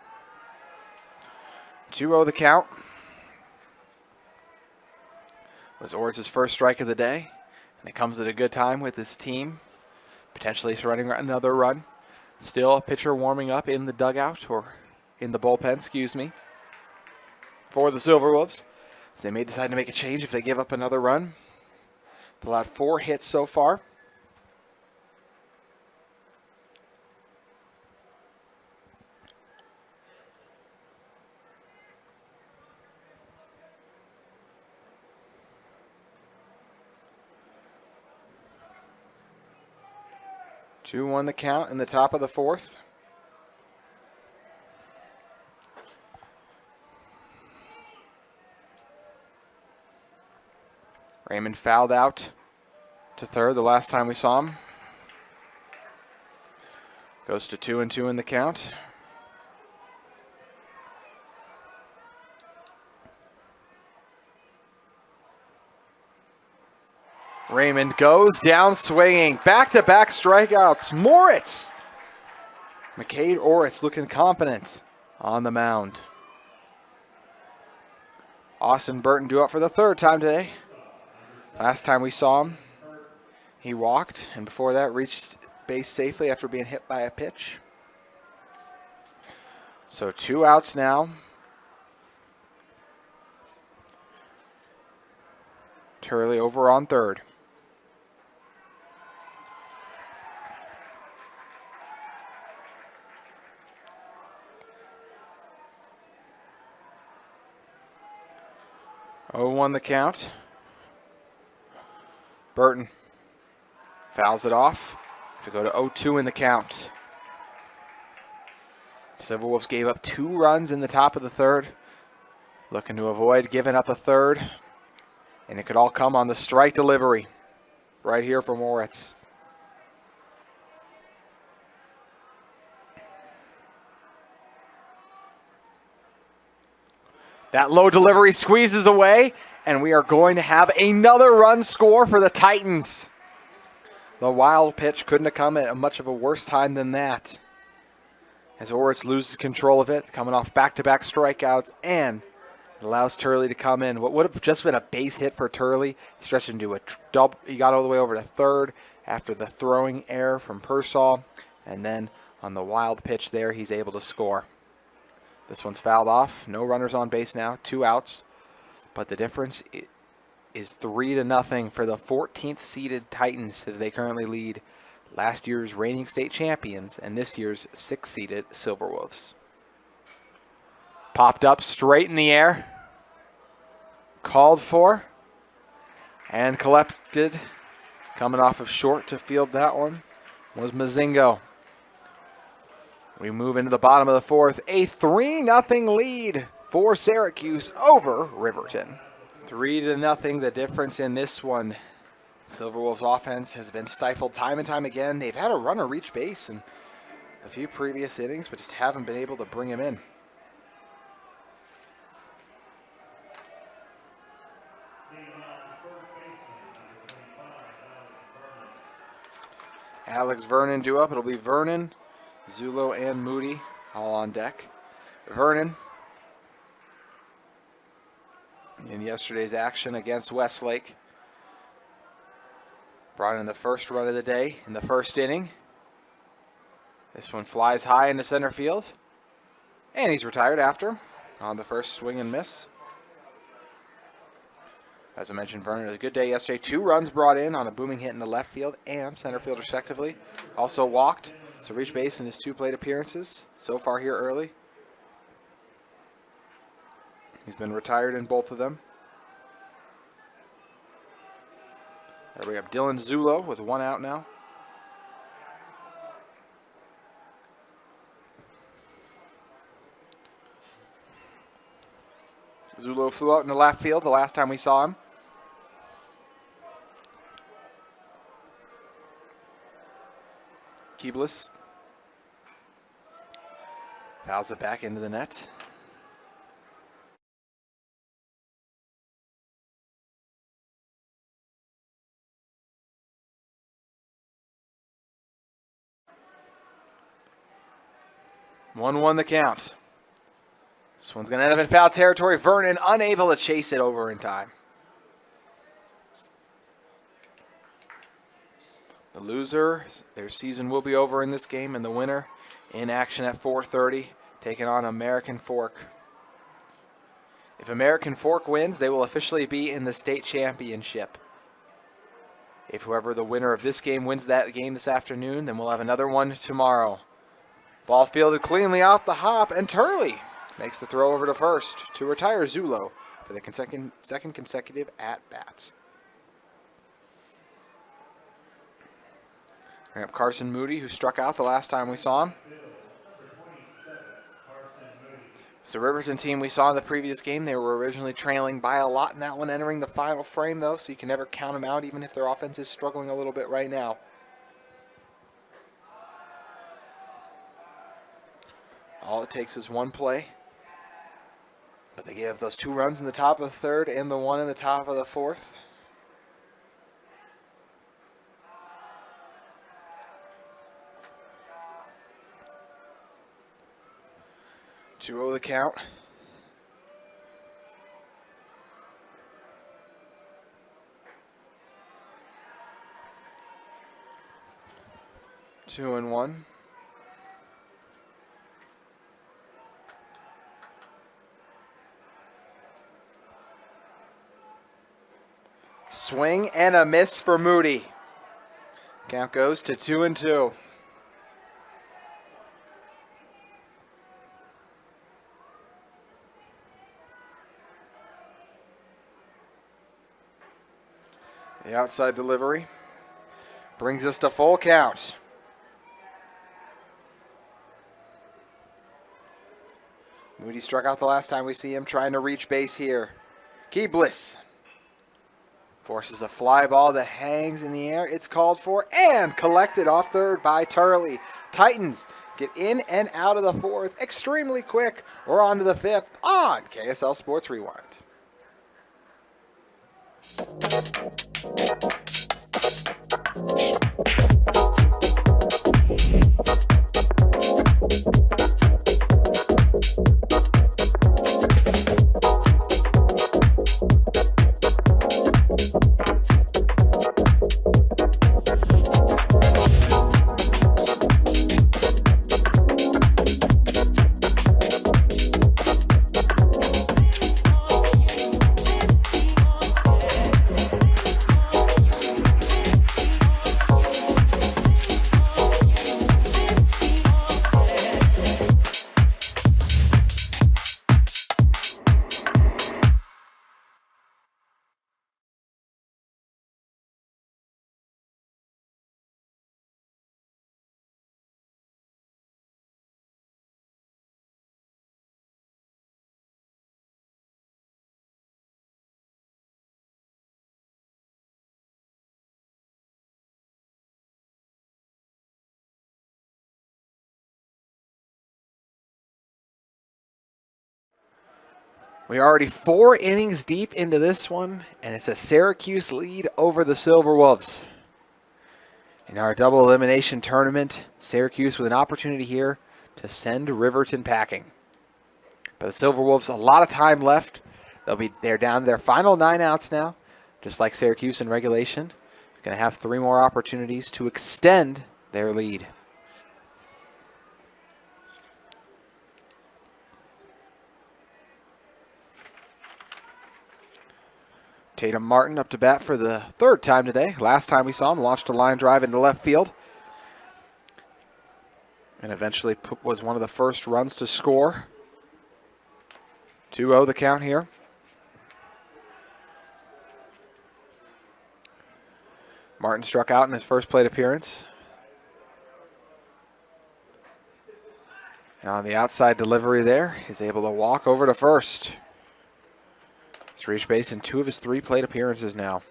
2-0 the count. Was Oritz's first strike of the day. And it comes at a good time with his team. Potentially surrendering another run. Still a pitcher warming up in the dugout, or in the bullpen, excuse me, for the Silverwolves. So they may decide to make a change if they give up another run. They've allowed 4 hits so far. Two on the count in the top of the 4th. Raymond fouled out to third the last time we saw him. Goes to 2-2 in the count. Raymond goes down swinging. Back-to-back strikeouts. Moritz. McCade Oritz looking confident on the mound. Austin Burton due up for the 3rd time today. Last time we saw him, he walked, and before that reached base safely after being hit by a pitch. So 2 outs now. Turley over on third. Oh, 0-1 the count. Burton fouls it off to go to 0-2 in the count. Silverwolves gave up 2 runs in the top of the 3rd. Looking to avoid giving up a 3rd. And it could all come on the strike delivery right here from Moritz. That low delivery squeezes away, and we are going to have another run score for the Titans. The wild pitch couldn't have come at much of a worse time than that. As Oritz loses control of it, coming off back-to-back strikeouts, and allows Turley to come in. What would have just been a base hit for Turley, he stretched into a double. He got all the way over to third after the throwing error from Persall, and then on the wild pitch there, he's able to score. This one's fouled off. No runners on base now. 2 outs. But the difference is 3-0 for the 14th seeded Titans as they currently lead last year's reigning state champions and this year's 6th seeded Silverwolves. Popped up straight in the air. Called for. And collected. Coming off of short to field that one was Mazingo. We move into the bottom of the 4th. A 3-0 lead for Syracuse over Riverton. 3-0 the difference in this one. Silverwolves offense has been stifled time and time again. They've had a runner reach base in a few previous innings, but just haven't been able to bring him in. Alex Vernon due up. It'll be Vernon, Zulo, and Moody all on deck. Vernon, in yesterday's action against Westlake, brought in the first run of the day in the first inning. This one flies high into center field, and he's retired after on the first swing and miss. As I mentioned, Vernon had a good day yesterday. 2 runs brought in on a booming hit in the left field and center field respectively. Also walked, So reach base in his 2 plate appearances so far here early. He's been retired in both of them. There we have Dylan Zulo with 1 out now. Zulo flew out in the left field the last time we saw him. Keebless fouls it back into the net. One the count. This one's going to end up in foul territory. Vernon unable to chase it over in time. The loser, their season will be over in this game, and the winner in action at 4:30, taking on American Fork. If American Fork wins, they will officially be in the state championship. If whoever the winner of this game wins that game this afternoon, then we'll have another one tomorrow. Ball fielded cleanly off the hop, and Turley makes the throw over to first to retire Zulo for the second consecutive at-bat. We have Carson Moody, who struck out the last time we saw him. It's the Riverton team we saw in the previous game. They were originally trailing by a lot in that one, entering the final frame, though, so you can never count them out, even if their offense is struggling a little bit right now. All it takes is one play. But they gave those 2 runs in the top of the 3rd and the 1 in the top of the 4th. Two the count. Two and one. Swing and a miss for Moody. Count goes to 2-2. The outside delivery brings us to full count. Moody struck out the last time we see him, trying to reach base here. Keebless forces a fly ball that hangs in the air. It's called for and collected off third by Turley. Titans get in and out of the 4th extremely quick. We're on to the 5th on KSL Sports Rewind. We're already 4 innings deep into this one, and it's a Syracuse lead over the Silverwolves. In our double elimination tournament, Syracuse with an opportunity here to send Riverton packing. But the Silverwolves, a lot of time left. They're down to their final 9 outs now, just like Syracuse in regulation. They're going to have 3 more opportunities to extend their lead. Tatum Martin up to bat for the 3rd time today. Last time we saw him, launched a line drive into left field. and eventually was one of the first runs to score. 2-0 the count here. Martin struck out in his first plate appearance. And on the outside delivery there, he's able to walk over to first. He's reached base in 2 of his 3 plate appearances now.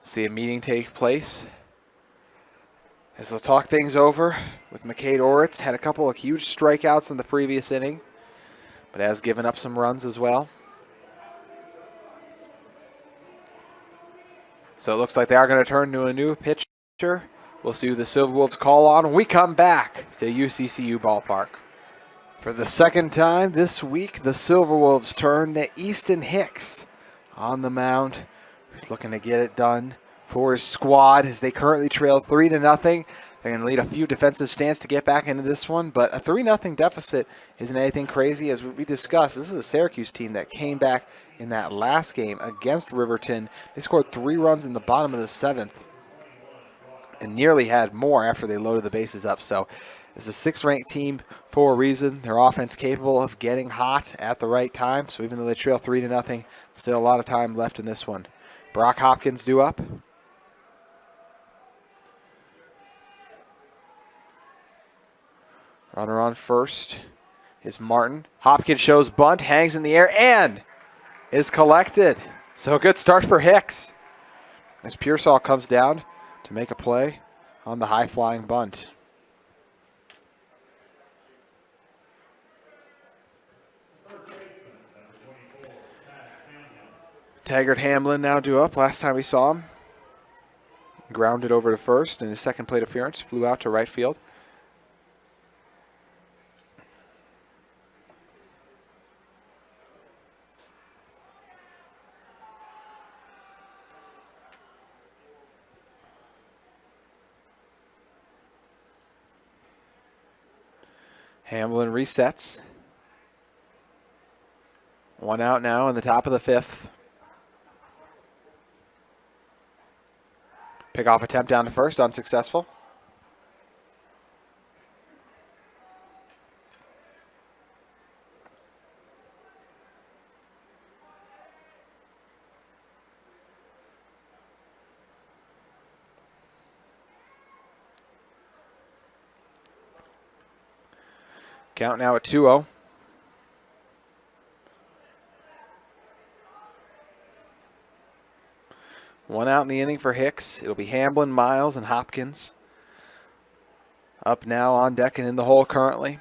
See a meeting take place as they'll talk things over with McCade Oritz. Had a couple of huge strikeouts in the previous inning, but has given up some runs as well. So it looks like they are going to turn to a new pitcher. We'll see who the Silverwolves call on when we come back to UCCU Ballpark. For the second time this week, the Silverwolves turn to Easton Hicks on the mound, who's looking to get it done for his squad as they currently trail 3-0. They're going to lead a few defensive stands to get back into this one, but a 3-0 deficit isn't anything crazy. As we discussed, this is a Syracuse team that came back in that last game against Riverton. They scored 3 runs in the bottom of the 7th and nearly had more after they loaded the bases up. So it's a 6th-ranked team for a reason. Their offense capable of getting hot at the right time. So even though they trail 3-0, still a lot of time left in this one. Brock Hopkins due up. Runner on first is Martin. Hopkins shows bunt, hangs in the air, and is collected. So a good start for Hicks as Pearsall comes down to make a play on the high-flying bunt. Taggart Hamlin now due up. Last time we saw him, grounded over to first in his second plate appearance, flew out to right field. Hamlin resets. 1 out now in the top of the 5th. Pickoff attempt down to first, unsuccessful. Count now at 2-0. One out in the inning for Hicks. It'll be Hamlin, Miles, and Hopkins. Up now on deck and in the hole currently.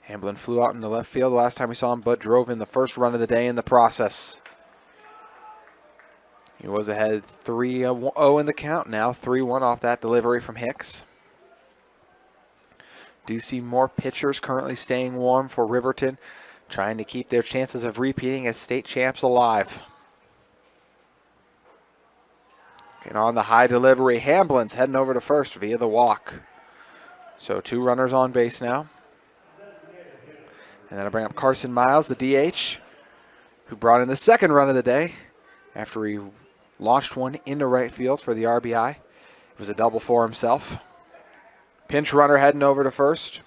Hamlin flew out into left field the last time we saw him, but drove in the first run of the day in the process. He was ahead 3-0 in the count, now 3-1 off that delivery from Hicks. Do see more pitchers currently staying warm for Riverton, trying to keep their chances of repeating as state champs alive. And on the high delivery, Hamblin's heading over to first via the walk. So 2 runners on base now. And that'll bring up Carson Miles, the DH, who brought in the second run of the day after he launched one into right field for the RBI. It was a double for himself. Pinch runner heading over to first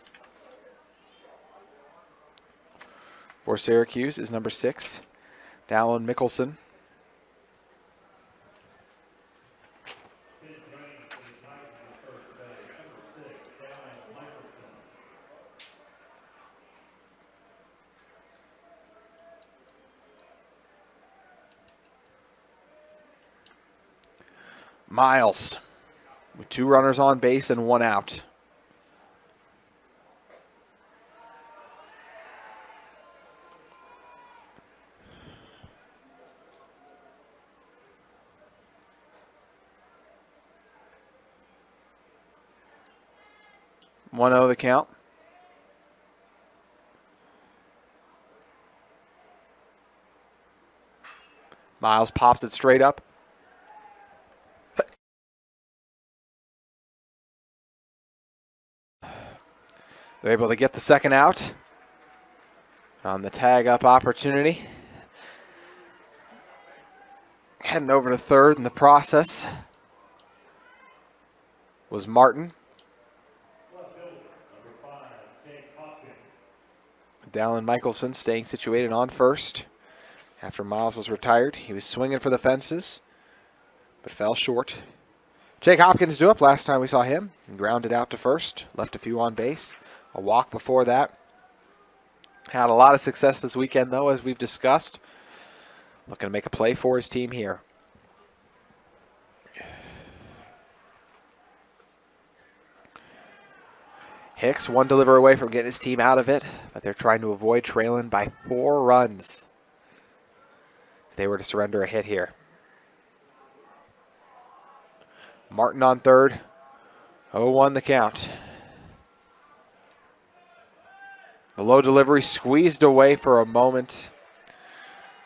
for Syracuse is number 6, Dallin Mickelson. Miles with 2 runners on base and 1 out. One 0 the count. Miles pops it straight up. They're able to get the second out on the tag up opportunity. Heading over to third in the process was Martin. Dallin Michelson staying situated on first. After Miles was retired, he was swinging for the fences, but fell short. Jake Hopkins due up last time we saw him and grounded out to first. Left a few on base. A walk before that. Had a lot of success this weekend, though, as we've discussed. Looking to make a play for his team here. Hicks, one deliver away from getting his team out of it, but they're trying to avoid trailing by 4 runs if they were to surrender a hit here. Martin on third, 0-1 the count. The low delivery squeezed away for a moment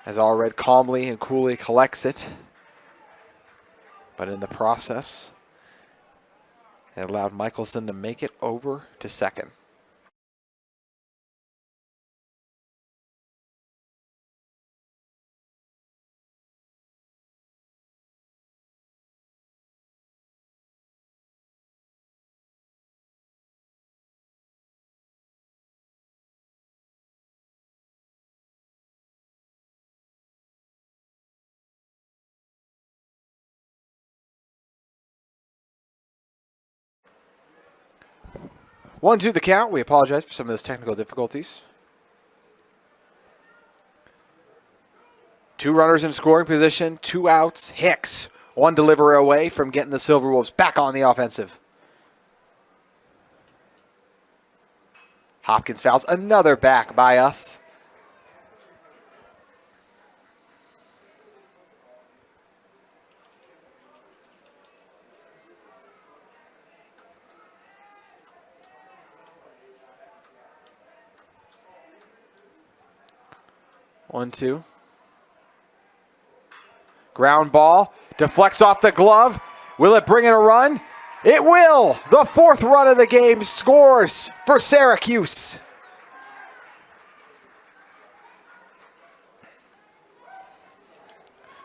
as Allred calmly and coolly collects it, but in the process, it allowed Michelson to make it over to second. One, two the count. We apologize for some of those technical difficulties. 2 runners in scoring position, 2 outs. Hicks, 1 delivery away from getting the Silverwolves back on the offensive. Hopkins fouls another back by us. One, two. Ground ball. Deflects off the glove. Will it bring in a run? It will. The 4th run of the game scores for Syracuse.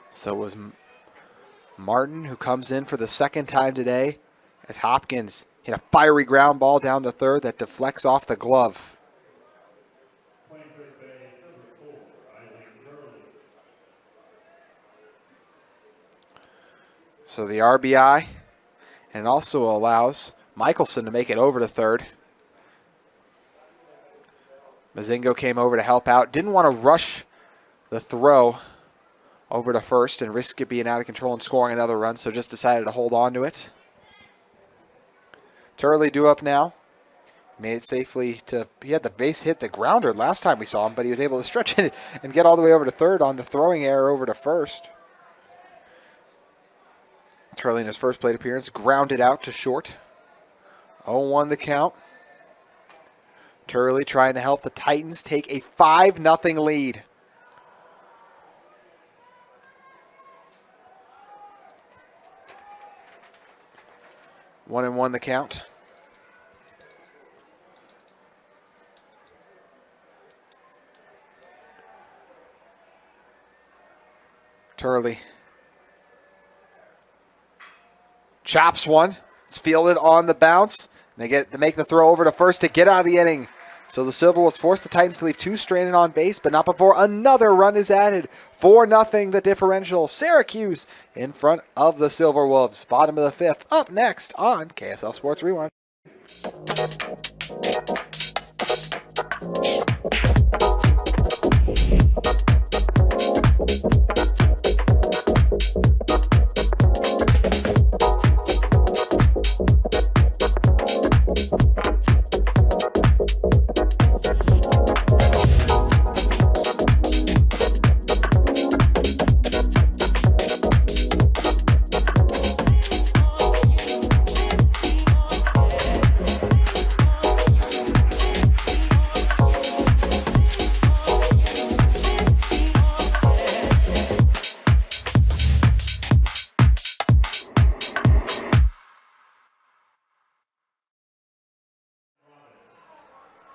So it was Martin who comes in for the 2nd time today as Hopkins hit a fiery ground ball down to third that deflects off the glove. So the RBI, and it also allows Michelson to make it over to third. Mazingo came over to help out. Didn't want to rush the throw over to first and risk it being out of control and scoring another run, so just decided to hold on to it. Turley due up now. Made it safely to, he had the base hit the grounder last time we saw him, but he was able to stretch it and get all the way over to third on the throwing error over to first. Turley in his first plate appearance grounded out to short. 0-1 the count. Turley trying to help the Titans take a 5-0 lead. One and one the count. Turley chops one. It's fielded on the bounce. They make the throw over to first to get out of the inning. So the Silverwolves force the Titans to leave 2 stranded on base, but not before another run is added. 4-0 the differential. Syracuse in front of the Silverwolves. Bottom of the 5th. Up next on KSL Sports Rewind.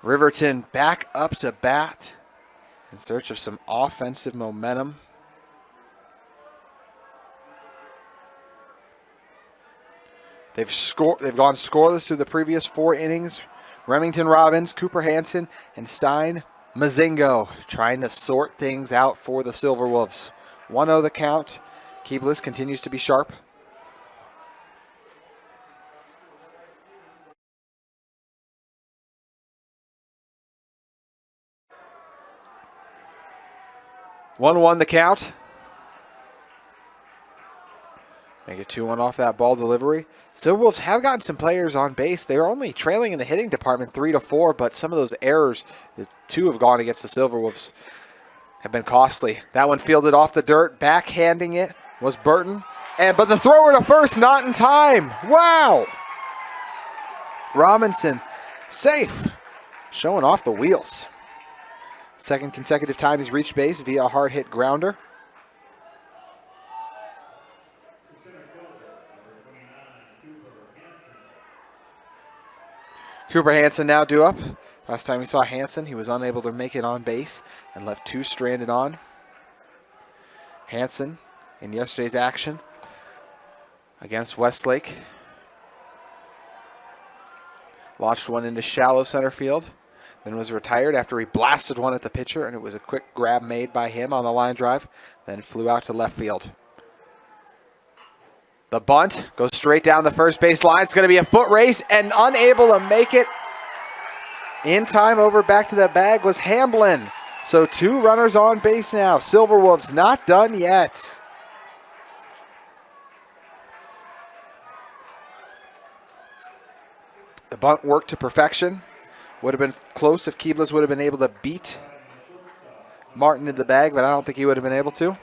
Riverton back up to bat in search of some offensive momentum. They've gone scoreless through the previous 4 innings. Remington Robbins, Cooper Hansen, and Stein Mazingo trying to sort things out for the Silverwolves. 1-0 the count. Keebless continues to be sharp. One the count. Make it 2-1 off that ball delivery. Silverwolves have gotten some players on base. They're only trailing in the hitting department 3-4, but some of those errors, the 2 have gone against the Silverwolves, have been costly. That one fielded off the dirt, backhanding it was Burton. But the thrower to first, not in time. Wow! Robinson, safe, showing off the wheels. Second consecutive time he's reached base via a hard hit grounder. Cooper Hansen now due up. Last time we saw Hansen, he was unable to make it on base and left 2 stranded on. Hansen in yesterday's action against Westlake launched one into shallow center field, then was retired after he blasted one at the pitcher, and it was a quick grab made by him on the line drive, then flew out to left field. The bunt goes straight down the first base line. It's going to be a foot race, and unable to make it in time over back to the bag was Hamblin. So 2 runners on base now. Silverwolves not done yet. The bunt worked to perfection. Would have been close if Keebless would have been able to beat Martin in the bag, but I don't think he would have been able to.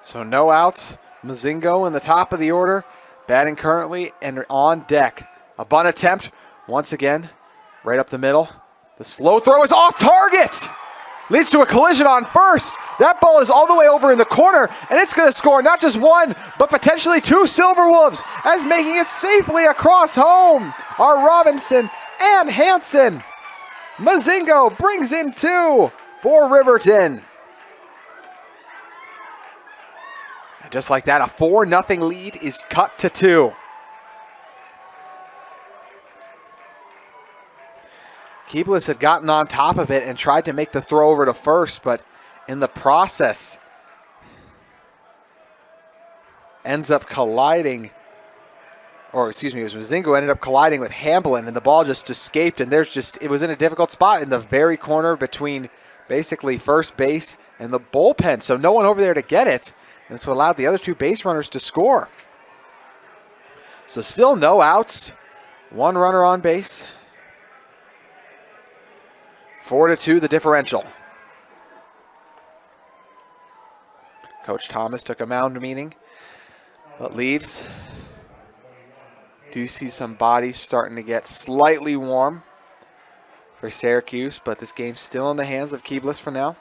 So no outs. Mazingo in the top of the order, batting currently and on deck. A bunt attempt, once again, right up the middle. The slow throw is off target! Leads to a collision on first. That ball is all the way over in the corner, and it's going to score not just 1, but potentially 2 Silverwolves, as making it safely across home are Robinson and Hansen. Mazingo brings in 2 for Riverton. Just like that, a 4-0 lead is cut to 2. Keebless had gotten on top of it and tried to make the throw over to first, but in the process ends up colliding, or excuse me, it was Mazingo ended up colliding with Hamblin, and the ball just escaped, and it was in a difficult spot in the very corner between basically first base and the bullpen, so no one over there to get it. And so allowed the other 2 base runners to score. So still no outs. 1 runner on base. 4-2 the differential. Coach Thomas took a mound meeting, but leaves. Do see some bodies starting to get slightly warm for Syracuse, but this game's still in the hands of Keebless for now.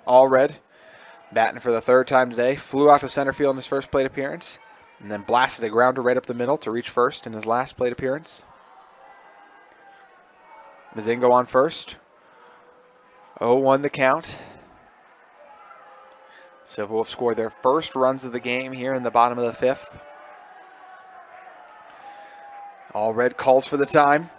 Allred, batting for the 3rd time today, flew out to center field in his first plate appearance, and then blasted a grounder right up the middle to reach first in his last plate appearance. Mazingo on first. 0-1 the count. Silverwolves scored their first runs of the game here in the bottom of the 5th. Allred calls for the time.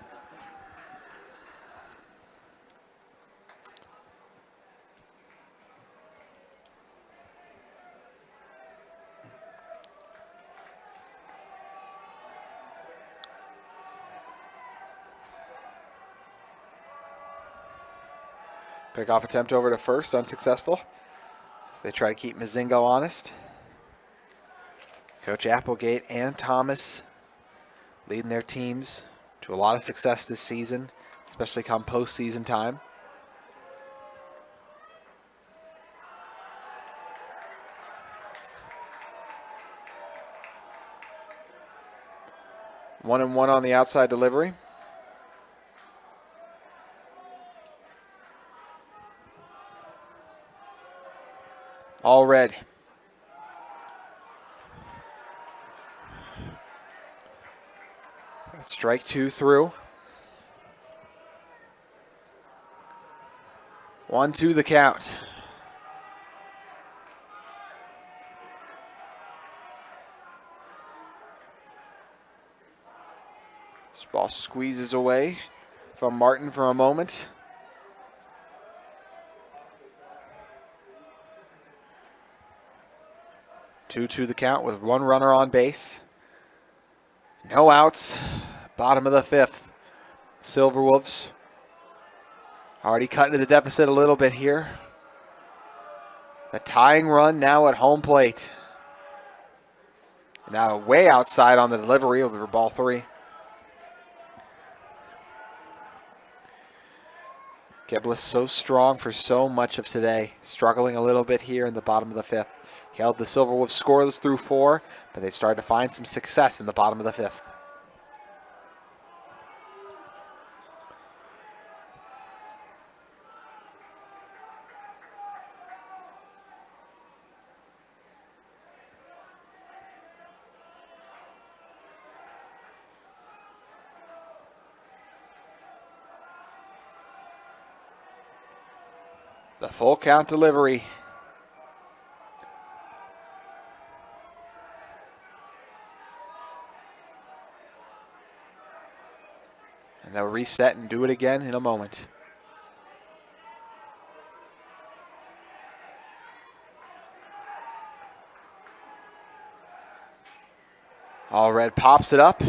Pickoff attempt over to first, unsuccessful. As they try to keep Mazingo honest. Coach Applegate and Thomas leading their teams to a lot of success this season, especially come postseason time. One and one on the outside delivery. All red. Strike 2 through. 1-2 the count. This ball squeezes away from Martin for a moment. Two the count with one runner on base. No outs. Bottom of the fifth. Silverwolves already cutting to the deficit a little bit here. The tying run now at home plate. Now way outside on the delivery over ball 3. Geblis so strong for so much of today. Struggling a little bit here in the bottom of the fifth. He held the Silverwolves scoreless through 4, but they started to find some success in the bottom of the fifth. The full count delivery. And they'll reset and do it again in a moment. All red pops it up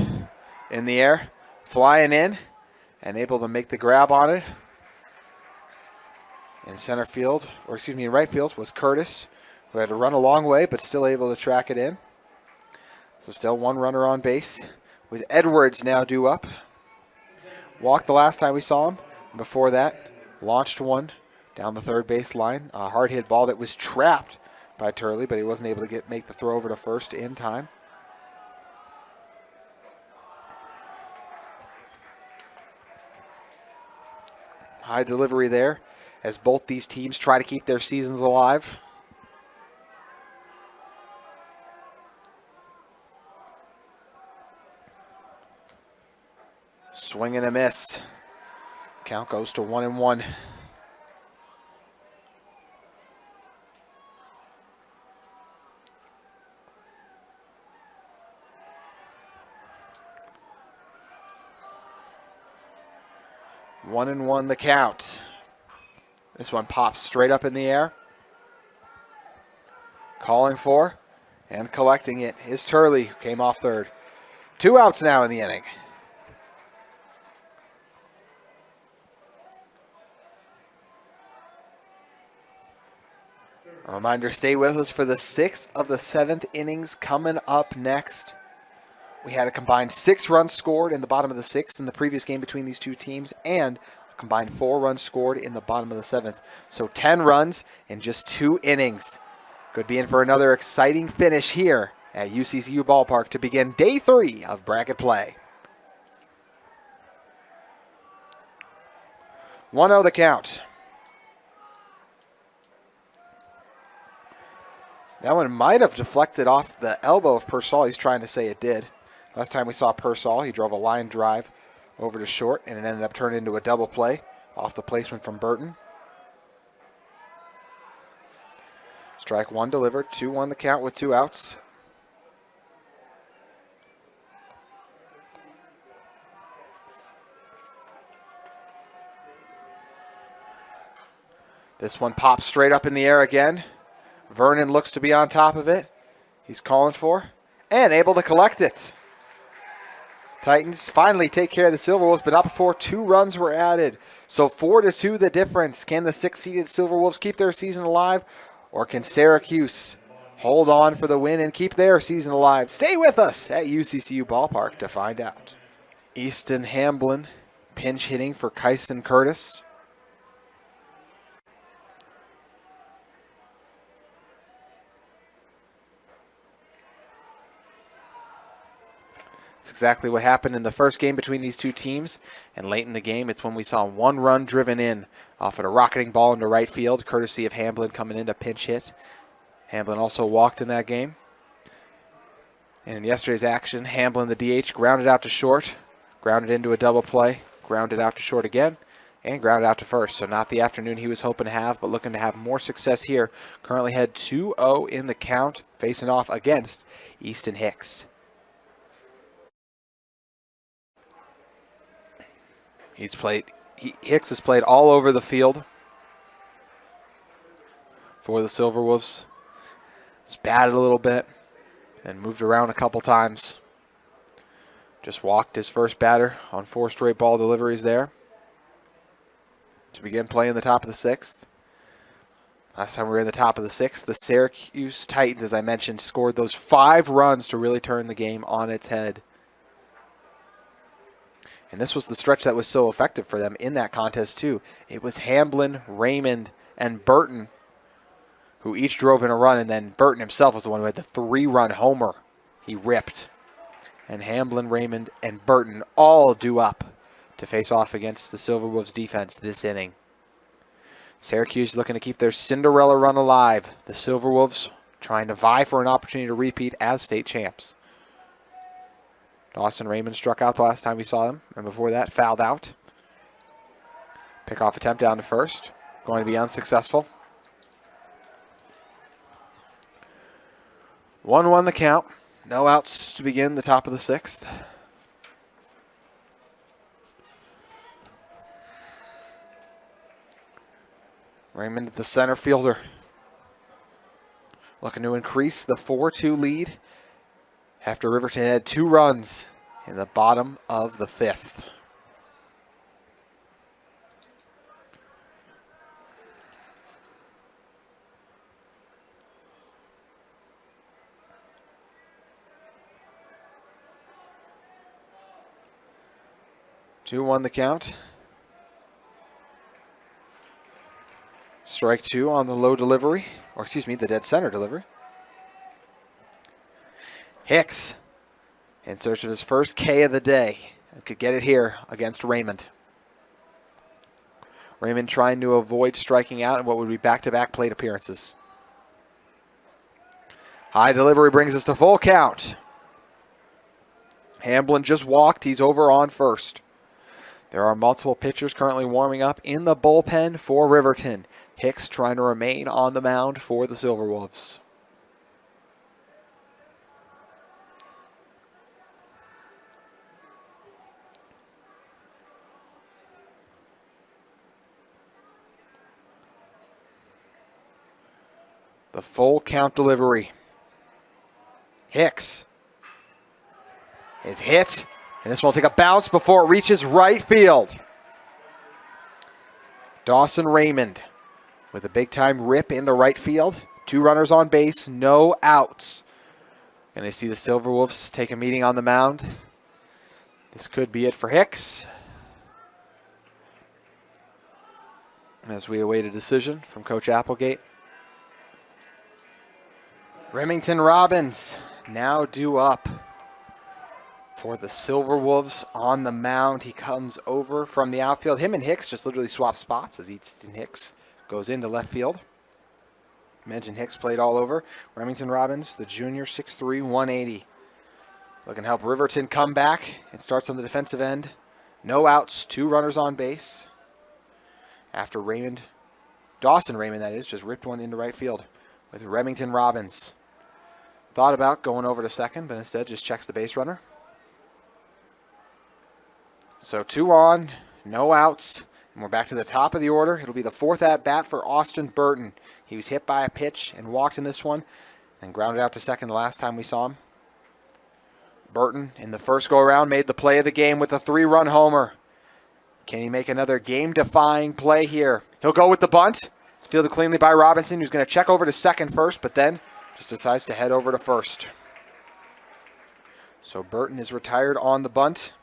in the air, flying in, and able to make the grab on it. In center field, or excuse me, in right field was Curtis, who had to run a long way, but still able to track it in. So still one runner on base, with Edwards now due up. Walked the last time we saw him. Before that, launched one down the third base line. A hard hit ball that was trapped by Turley, but he wasn't able to make the throw over to first in time. High delivery there, as both these teams try to keep their seasons alive. Swing and a miss. Count goes to 1-1. One and one the count. This one pops straight up in the air. Calling for and collecting it is Turley, who came off third. 2 outs now in the inning. A reminder, stay with us for the 6th of the 7th innings coming up next. We had a combined 6 runs scored in the bottom of the 6th in the previous game between these two teams, and a combined 4 runs scored in the bottom of the 7th. So 10 runs in just 2 innings. Could be in for another exciting finish here at UCCU Ballpark to begin day 3 of bracket play. 1-0 the count. That one might have deflected off the elbow of Persall. He's trying to say it did. Last time we saw Persall, he drove a line drive over to short, and it ended up turning into a double play off the placement from Burton. Strike 1 delivered, 2-1 the count with 2 outs. This one pops straight up in the air again. Vernon looks to be on top of it. He's calling for and able to collect it. Titans finally take care of the Silverwolves, but not before 2 runs were added. So 4-2 the difference. Can the 6th-seeded Silverwolves keep their season alive, or can Syracuse hold on for the win and keep their season alive? Stay with us at UCCU Ballpark to find out. Easton Hamblin pinch hitting for Kyson Curtis. It's exactly what happened in the first game between these two teams. And late in the game, it's when we saw 1 run driven in off of a rocketing ball into right field, courtesy of Hamblin coming in to pinch hit. Hamblin also walked in that game. And in yesterday's action, Hamblin, the DH, grounded out to short, grounded into a double play, grounded out to short again, and grounded out to first. So not the afternoon he was hoping to have, but looking to have more success here. Currently had 2-0 in the count, facing off against Easton Hicks. Hicks has played all over the field for the Silverwolves. He's batted a little bit and moved around a couple times. Just walked his first batter on 4 straight ball deliveries there to begin playing the top of the 6th. Last time we were in the top of the 6th, the Syracuse Titans, as I mentioned, scored those 5 runs to really turn the game on its head. And this was the stretch that was so effective for them in that contest, too. It was Hamblin, Raymond, and Burton who each drove in a run, and then Burton himself was the one who had the 3-run homer he ripped. And Hamblin, Raymond, and Burton all due up to face off against the Silverwolves defense this inning. Syracuse looking to keep their Cinderella run alive. The Silverwolves trying to vie for an opportunity to repeat as state champs. Dawson Raymond struck out the last time we saw him, and before that fouled out. Pickoff attempt down to first, going to be unsuccessful. 1-1 the count. No outs to begin the top of the 6th. Raymond, the center fielder, looking to increase the 4-2 lead after Riverton had 2 runs in the bottom of the 5th. Two-one the count. Strike 2 on the low delivery, or excuse me, the dead center delivery. Hicks in search of his first K of the day. Could get it here against Raymond. Raymond trying to avoid striking out in what would be back-to-back plate appearances. High delivery brings us to full count. Hamblin just walked. He's over on first. There are multiple pitchers currently warming up in the bullpen for Riverton. Hicks trying to remain on the mound for the Silverwolves. The full count delivery. Hicks is hit. And this one will take a bounce before it reaches right field. Dawson Raymond with a big-time rip into right field. 2 runners on base, no outs. Going to see the Silverwolves take a meeting on the mound. This could be it for Hicks, as we await a decision from Coach Applegate. Remington Robbins now due up for the Silverwolves on the mound. He comes over from the outfield. Him and Hicks just literally swap spots as Easton Hicks goes into left field. Mentioned Hicks played all over. Remington Robbins, the junior, 6'3", 180. Looking to help Riverton come back. It starts on the defensive end. No outs, 2 runners on base. After Dawson Raymond that is, just ripped one into right field with Remington Robbins. Thought about going over to second, but instead just checks the base runner. So 2 on, no outs, and we're back to the top of the order. It'll be the 4th at-bat for Austin Burton. He was hit by a pitch and walked in this one, and grounded out to second the last time we saw him. Burton, in the first go-around, made the play of the game with a 3-run homer. Can he make another game-defying play here? He'll go with the bunt. It's fielded cleanly by Robinson, who's going to check over to second first, but then just decides to head over to first. So Burton is retired on the bunt.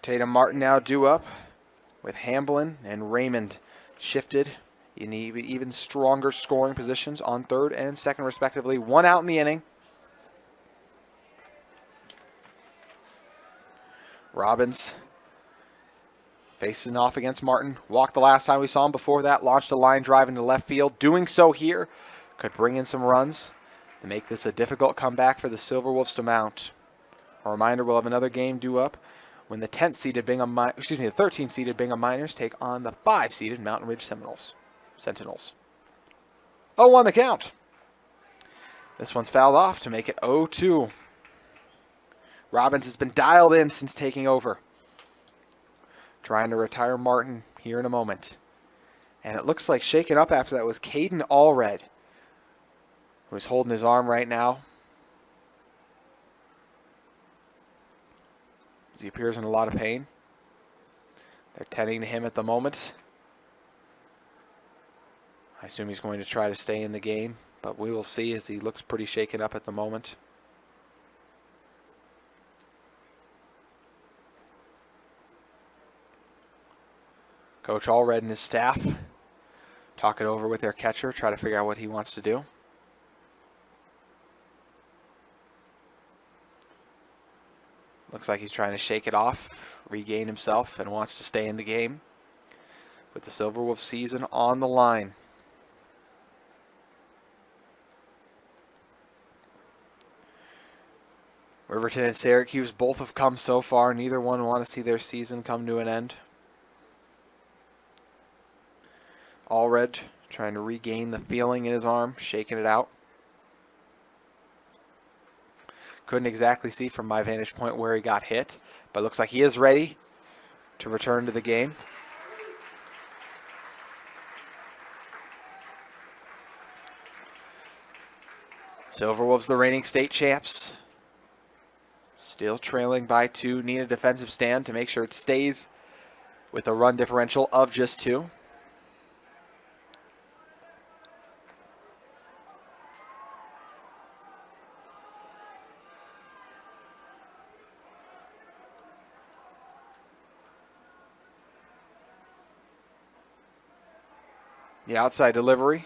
Tatum Martin now due up with Hamblin and Raymond shifted in even stronger scoring positions on third and second respectively. 1 out in the inning. Robbins facing off against Martin. Walked the last time we saw him. Before that, launched a line drive into left field. Doing so here could bring in some runs to make this a difficult comeback for the Silverwolves to mount. A reminder, we'll have another game due up when the 13th seeded Bingham Miners take on the 5-seeded Mountain Ridge Sentinels. 0-1 the count. This one's fouled off to make it 0-2. Robbins has been dialed in since taking over. Trying to retire Martin here in a moment. And it looks like shaken up after that was Caden Allred, who's holding his arm right now. He appears in a lot of pain. They're tending to him at the moment. I assume he's going to try to stay in the game, but we will see as he looks pretty shaken up at the moment. Coach Allred and his staff talk it over with their catcher, try to figure out what he wants to do. Looks like he's trying to shake it off, regain himself, and wants to stay in the game with the Silverwolves season on the line. Riverton and Syracuse both have come so far. Neither one want to see their season come to an end. Allred trying to regain the feeling in his arm, shaking it out. Couldn't exactly see from my vantage point where he got hit, but looks like he is ready to return to the game. Silverwolves, the reigning state champs. Still trailing by 2. Need a defensive stand to make sure it stays with a run differential of just 2. The outside delivery.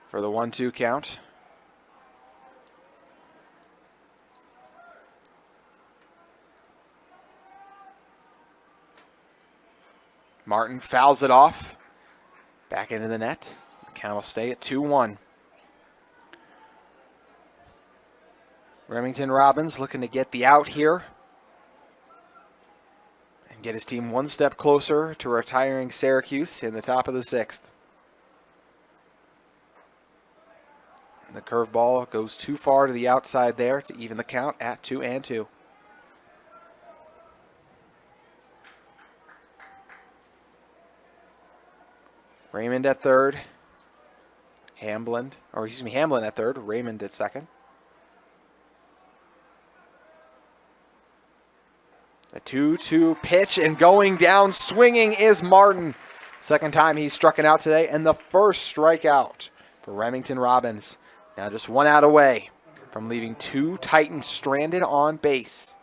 For the 1-2 count. Martin fouls it off. Back into the net. The count will stay at 2-1. Remington Robbins looking to get the out here. Get his team one step closer to retiring Syracuse in the top of the 6th. The curveball goes too far to the outside there to even the count at 2-2. Raymond at third. Hamlin at third. Raymond at second. A 2-2 pitch, and going down swinging is Martin. Second time he's struck it out today, and the first strikeout for Remington Robbins. Now just 1 out away from leaving 2 Titans stranded on base.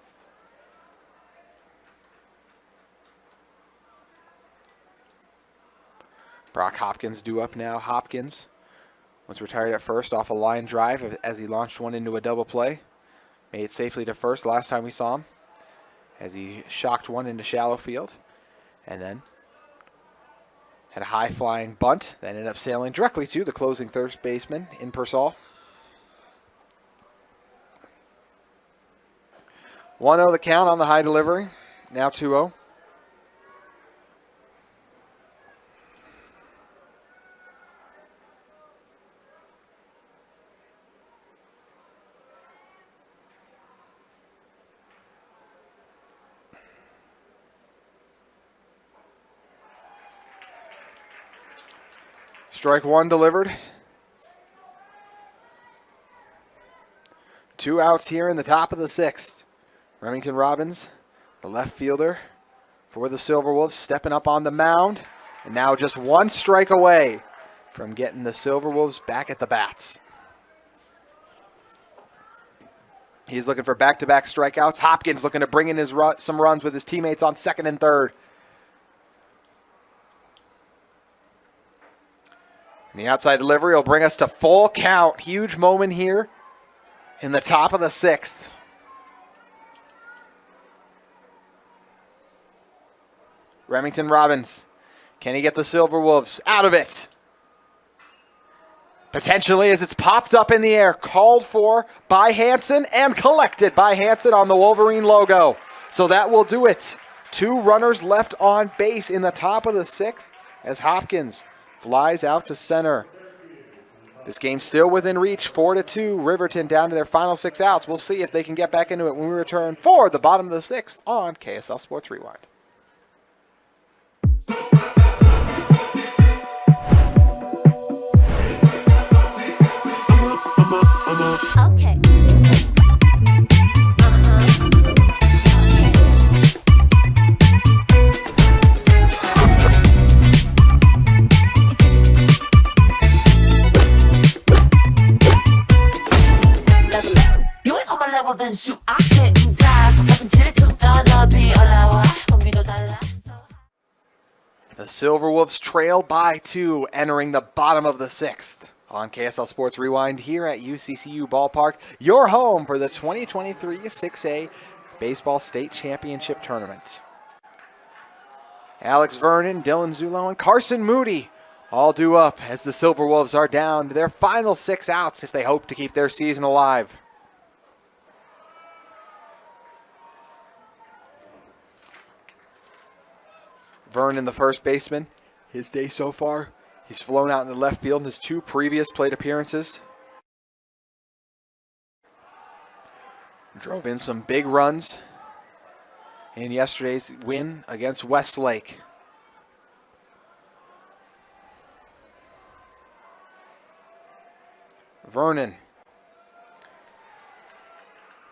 Brock Hopkins due up now. Hopkins was retired at first off a line drive as he launched one into a double play. Made it safely to first last time we saw him, as he shocked one into shallow field, and then had a high-flying bunt that ended up sailing directly to the closing third baseman in Persall. 1-0 the count on the high delivery, now 2-0. Strike 1 delivered. 2 outs here in the top of the 6th. Remington Robbins, the left fielder for the Silverwolves, stepping up on the mound. And now just 1 strike away from getting the Silverwolves back at the bats. He's looking for back-to-back strikeouts. Hopkins looking to bring in some runs with his teammates on second and third. And the outside delivery will bring us to full count. Huge moment here in the top of the 6th. Remington Robbins. Can he get the Silverwolves out of it? Potentially, as it's popped up in the air, called for by Hansen and collected by Hansen on the Wolverine logo. So that will do it. 2 runners left on base in the top of the 6th as Hopkins flies out to center. This game's still within reach, 4-2. Riverton down to their final 6 outs. We'll see if they can get back into it when we return for the bottom of the 6th on KSL Sports Rewind. Okay. You ain't on my level, then shoot. I can't die. 똑같은 질투 떠너비 올라와. 공기도 달라. The Silverwolves trail by 2, entering the bottom of the 6th. On KSL Sports Rewind here at UCCU Ballpark, your home for the 2023 6A Baseball State Championship Tournament. Alex Vernon, Dylan Zulo, and Carson Moody all due up as the Silverwolves are down to their final 6 outs if they hope to keep their season alive. Vernon, the first baseman, his day so far. He's flown out in the left field in his 2 previous plate appearances. Drove in some big runs in yesterday's win against Westlake. Vernon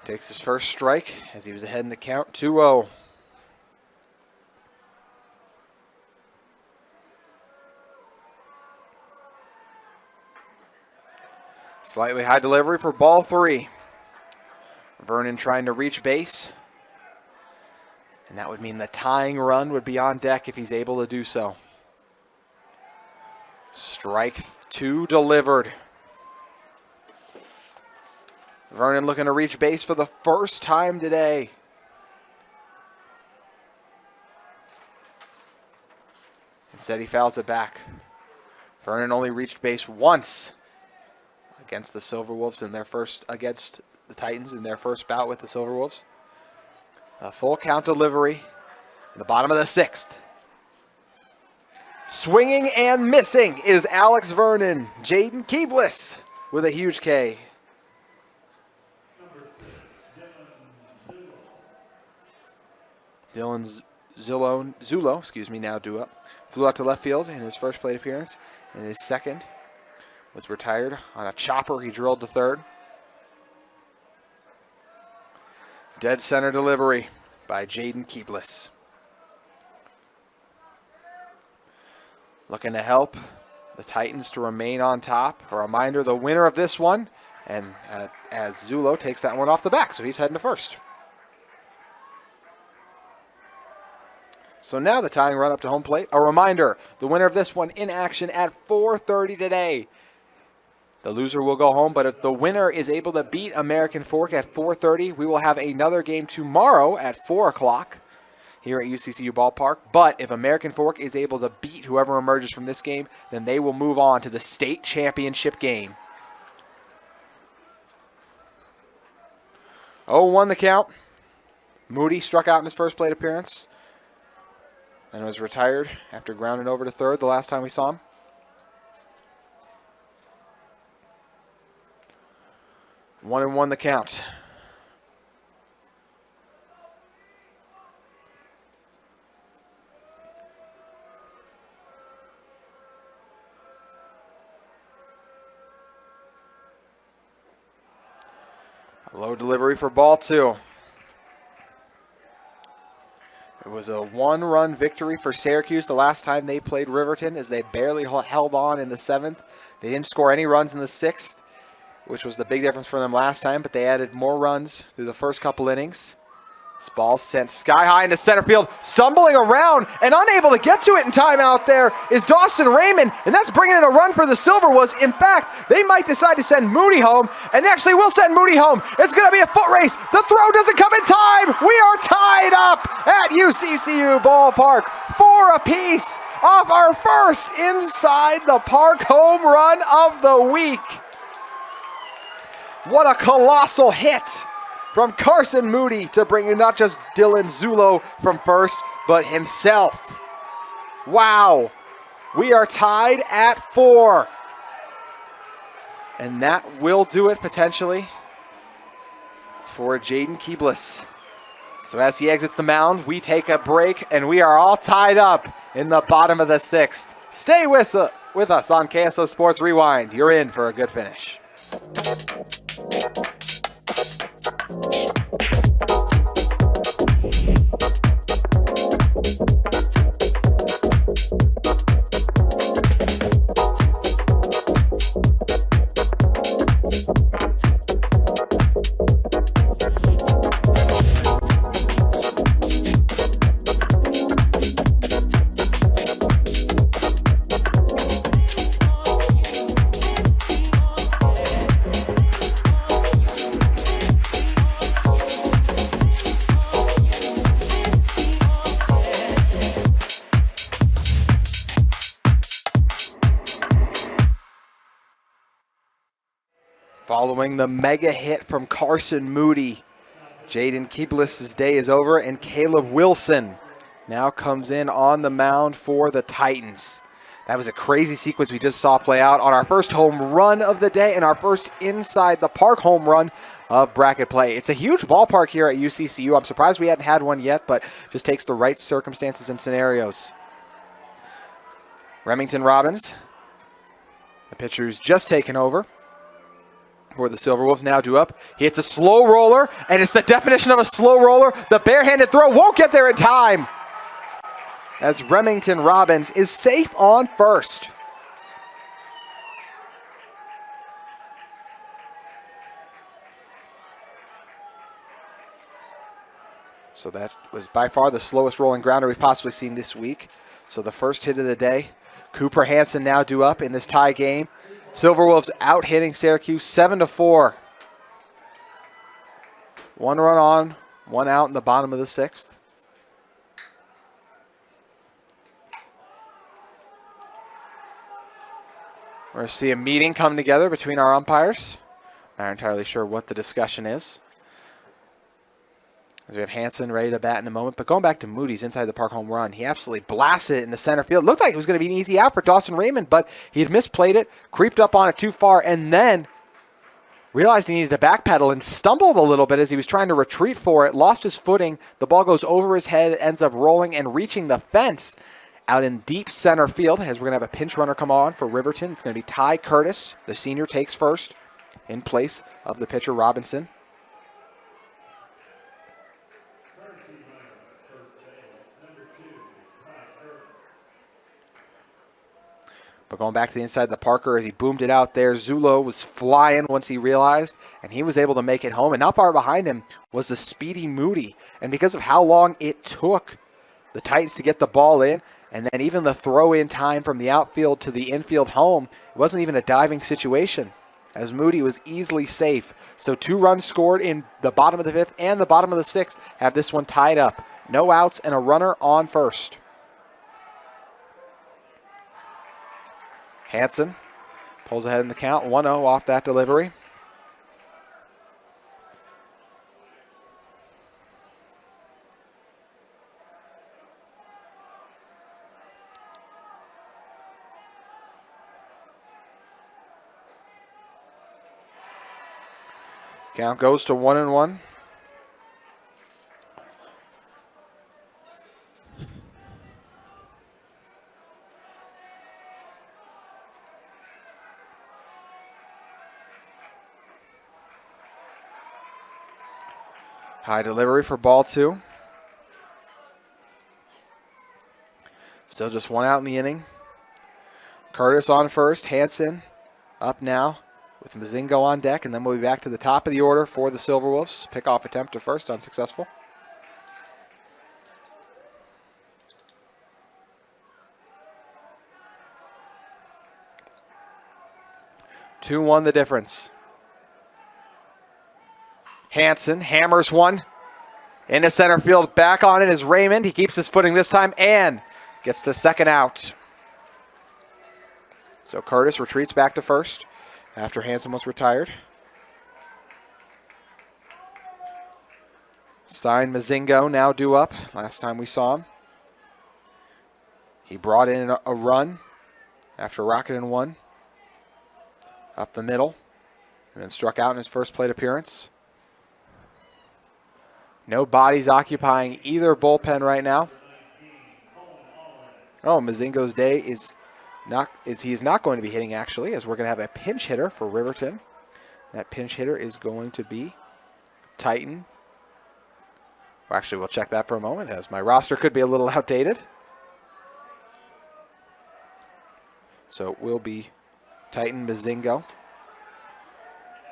takes his first strike as he was ahead in the count, 2-0. Slightly high delivery for ball 3. Vernon trying to reach base. And that would mean the tying run would be on deck if he's able to do so. Strike 2 delivered. Vernon looking to reach base for the first time today. Instead he fouls it back. Vernon only reached base once against the Silverwolves in their first, against the Titans in their first bout with the Silverwolves. A full count delivery in the bottom of the 6th. Swinging and missing is Alex Vernon. Jaden Keebless with a huge K. Dylan Zulo, now due up. Flew out to left field in his first plate appearance. In his second, was retired on a chopper. He drilled to third. Dead center delivery by Jaden Keebless. Looking to help the Titans to remain on top. A reminder, the winner of this one, and as Zulo takes that one off the back, so he's heading to first. So now the tying run up to home plate. A reminder, the winner of this one in action at 4:30 today. The loser will go home, but if the winner is able to beat American Fork at 4:30, we will have another game tomorrow at 4 o'clock here at UCCU Ballpark. But if American Fork is able to beat whoever emerges from this game, then they will move on to the state championship game. 0-1 the count. Moody struck out in his first plate appearance and was retired after grounding over to third the last time we saw him. 1-1 the count. A low delivery for ball 2. It was a 1-run victory for Syracuse the last time they played Riverton, as they barely held on in the 7th. They didn't score any runs in the 6th, which was the big difference for them last time, but they added more runs through the first couple innings. This ball sent sky high into center field, stumbling around and unable to get to it in time out there is Dawson Raymond, and that's bringing in a run for the Silverwolves. In fact, they might decide to send Moody home, and they actually will send Moody home. It's going to be a foot race. The throw doesn't come in time. We are tied up at UCCU Ballpark, 4 apiece off our first inside the park home run of the week. What a colossal hit from Carson Moody to bring in not just Dylan Zulo from first, but himself. Wow. We are tied at 4. And that will do it potentially for Jaden Keebless. So as he exits the mound, we take a break and we are all tied up in the bottom of the 6th. Stay with us on KSL Sports Rewind. You're in for a good finish. Following the mega hit from Carson Moody, Jaden Keebless' day is over, and Caleb Wilson now comes in on the mound for the Titans. That was a crazy sequence we just saw play out on our first home run of the day and our first inside the park home run of bracket play. It's a huge ballpark here at UCCU. I'm surprised we hadn't had one yet, but just takes the right circumstances and scenarios. Remington Robbins, the pitcher who's just taken over for the Silverwolves, now due up. He hits a slow roller, and it's the definition of a slow roller. The barehanded throw won't get there in time, as Remington Robbins is safe on first. So that was by far the slowest rolling grounder we've possibly seen this week. So the first hit of the day. Cooper Hansen now due up in this tie game. Silverwolves out hitting Syracuse 7-4. 1 run on, 1 out in the bottom of the 6th. We're going to see a meeting come together between our umpires. Not entirely sure what the discussion is, as we have Hansen ready to bat in a moment. But going back to Moody's inside the park home run, he absolutely blasted it in the center field. Looked like it was going to be an easy out for Dawson Raymond, but he had misplayed it, creeped up on it too far, and then realized he needed to backpedal and stumbled a little bit as he was trying to retreat for it, lost his footing. The ball goes over his head, ends up rolling and reaching the fence out in deep center field, as we're going to have a pinch runner come on for Riverton. It's going to be Ty Curtis. The senior takes first in place of the pitcher Robinson. But going back to the inside of the Parker, as he boomed it out there, Zulo was flying once he realized, and he was able to make it home. And not far behind him was the speedy Moody. And because of how long it took the Titans to get the ball in, and then even the throw-in time from the outfield to the infield home, it wasn't even a diving situation, as Moody was easily safe. So 2 runs scored in the bottom of the 5th and the bottom of the 6th have this one tied up. No outs and a runner on first. Hansen pulls ahead in the count, 1-0 off that delivery. Count goes to 1-1. High delivery for ball 2. Still just 1 out in the inning. Curtis on first. Hansen up now with Mazingo on deck, and then we'll be back to the top of the order for the Silverwolves. Pickoff attempt to first, unsuccessful. 2-1 the difference. Hansen hammers one. Into center field. Back on it is Raymond. He keeps his footing this time and gets the second out. So Curtis retreats back to first after Hansen was retired. Stein Mazingo now due up. Last time we saw him, he brought in a run after rocketing one up the middle and then struck out in his first plate appearance. No bodies occupying either bullpen right now. Oh, Mazingo's day is not going to be hitting, actually, as we're going to have a pinch hitter for Riverton. That pinch hitter is going to be Titan. Well, actually, we'll check that for a moment, as my roster could be a little outdated. So it will be Titan Mazingo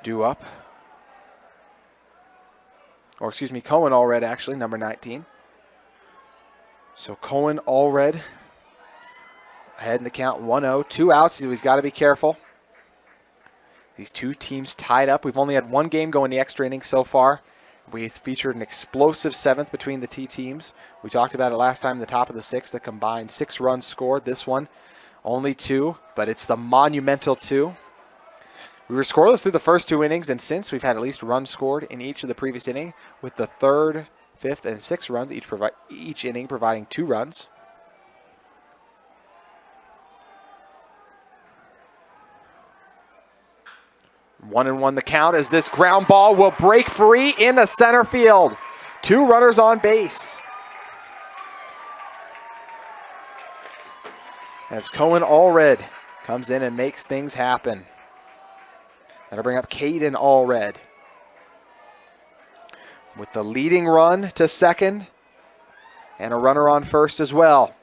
due up. Or excuse me, Cohen Allred, actually, number 19. So Cohen Allred ahead in the count, 1-0. 2 outs, so he's got to be careful. These two teams tied up. We've only had one game go in the extra innings so far. We featured an explosive seventh between the two teams. We talked about it last time, the top of the sixth, that combined 6 runs scored. This one, only 2, but it's the monumental 2. We were scoreless through the first 2 innings, and since we've had at least runs scored in each of the previous inning, with the third, fifth, and sixth runs, each inning providing 2 runs. One and one the count as this ground ball will break free into center field. 2 runners on base. As Cohen Allred comes in and makes things happen. That'll bring up Caden Allred with the leading run to second and a runner on first as well.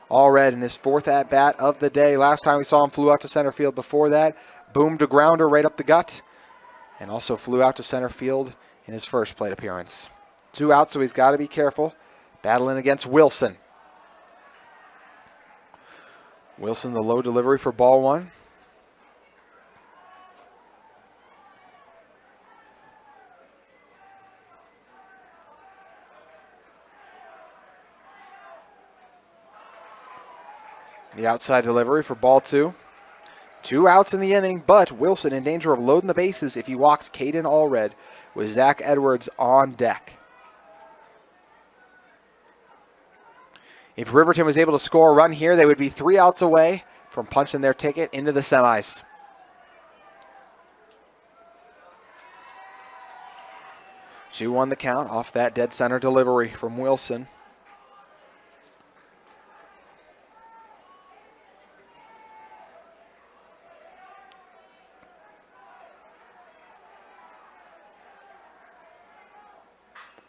Allred in his 4th at-bat of the day. Last time we saw him flew out to center field. Before that, boomed a grounder right up the gut and also flew out to center field in his first plate appearance. 2 outs, so he's got to be careful. Battling against Wilson. Wilson, the low delivery for ball 1. The outside delivery for ball 2. 2 outs in the inning, but Wilson in danger of loading the bases if he walks Caden Allred with Zach Edwards on deck. If Riverton was able to score a run here, they would be 3 outs away from punching their ticket into the semis. Two on the count off that dead center delivery from Wilson.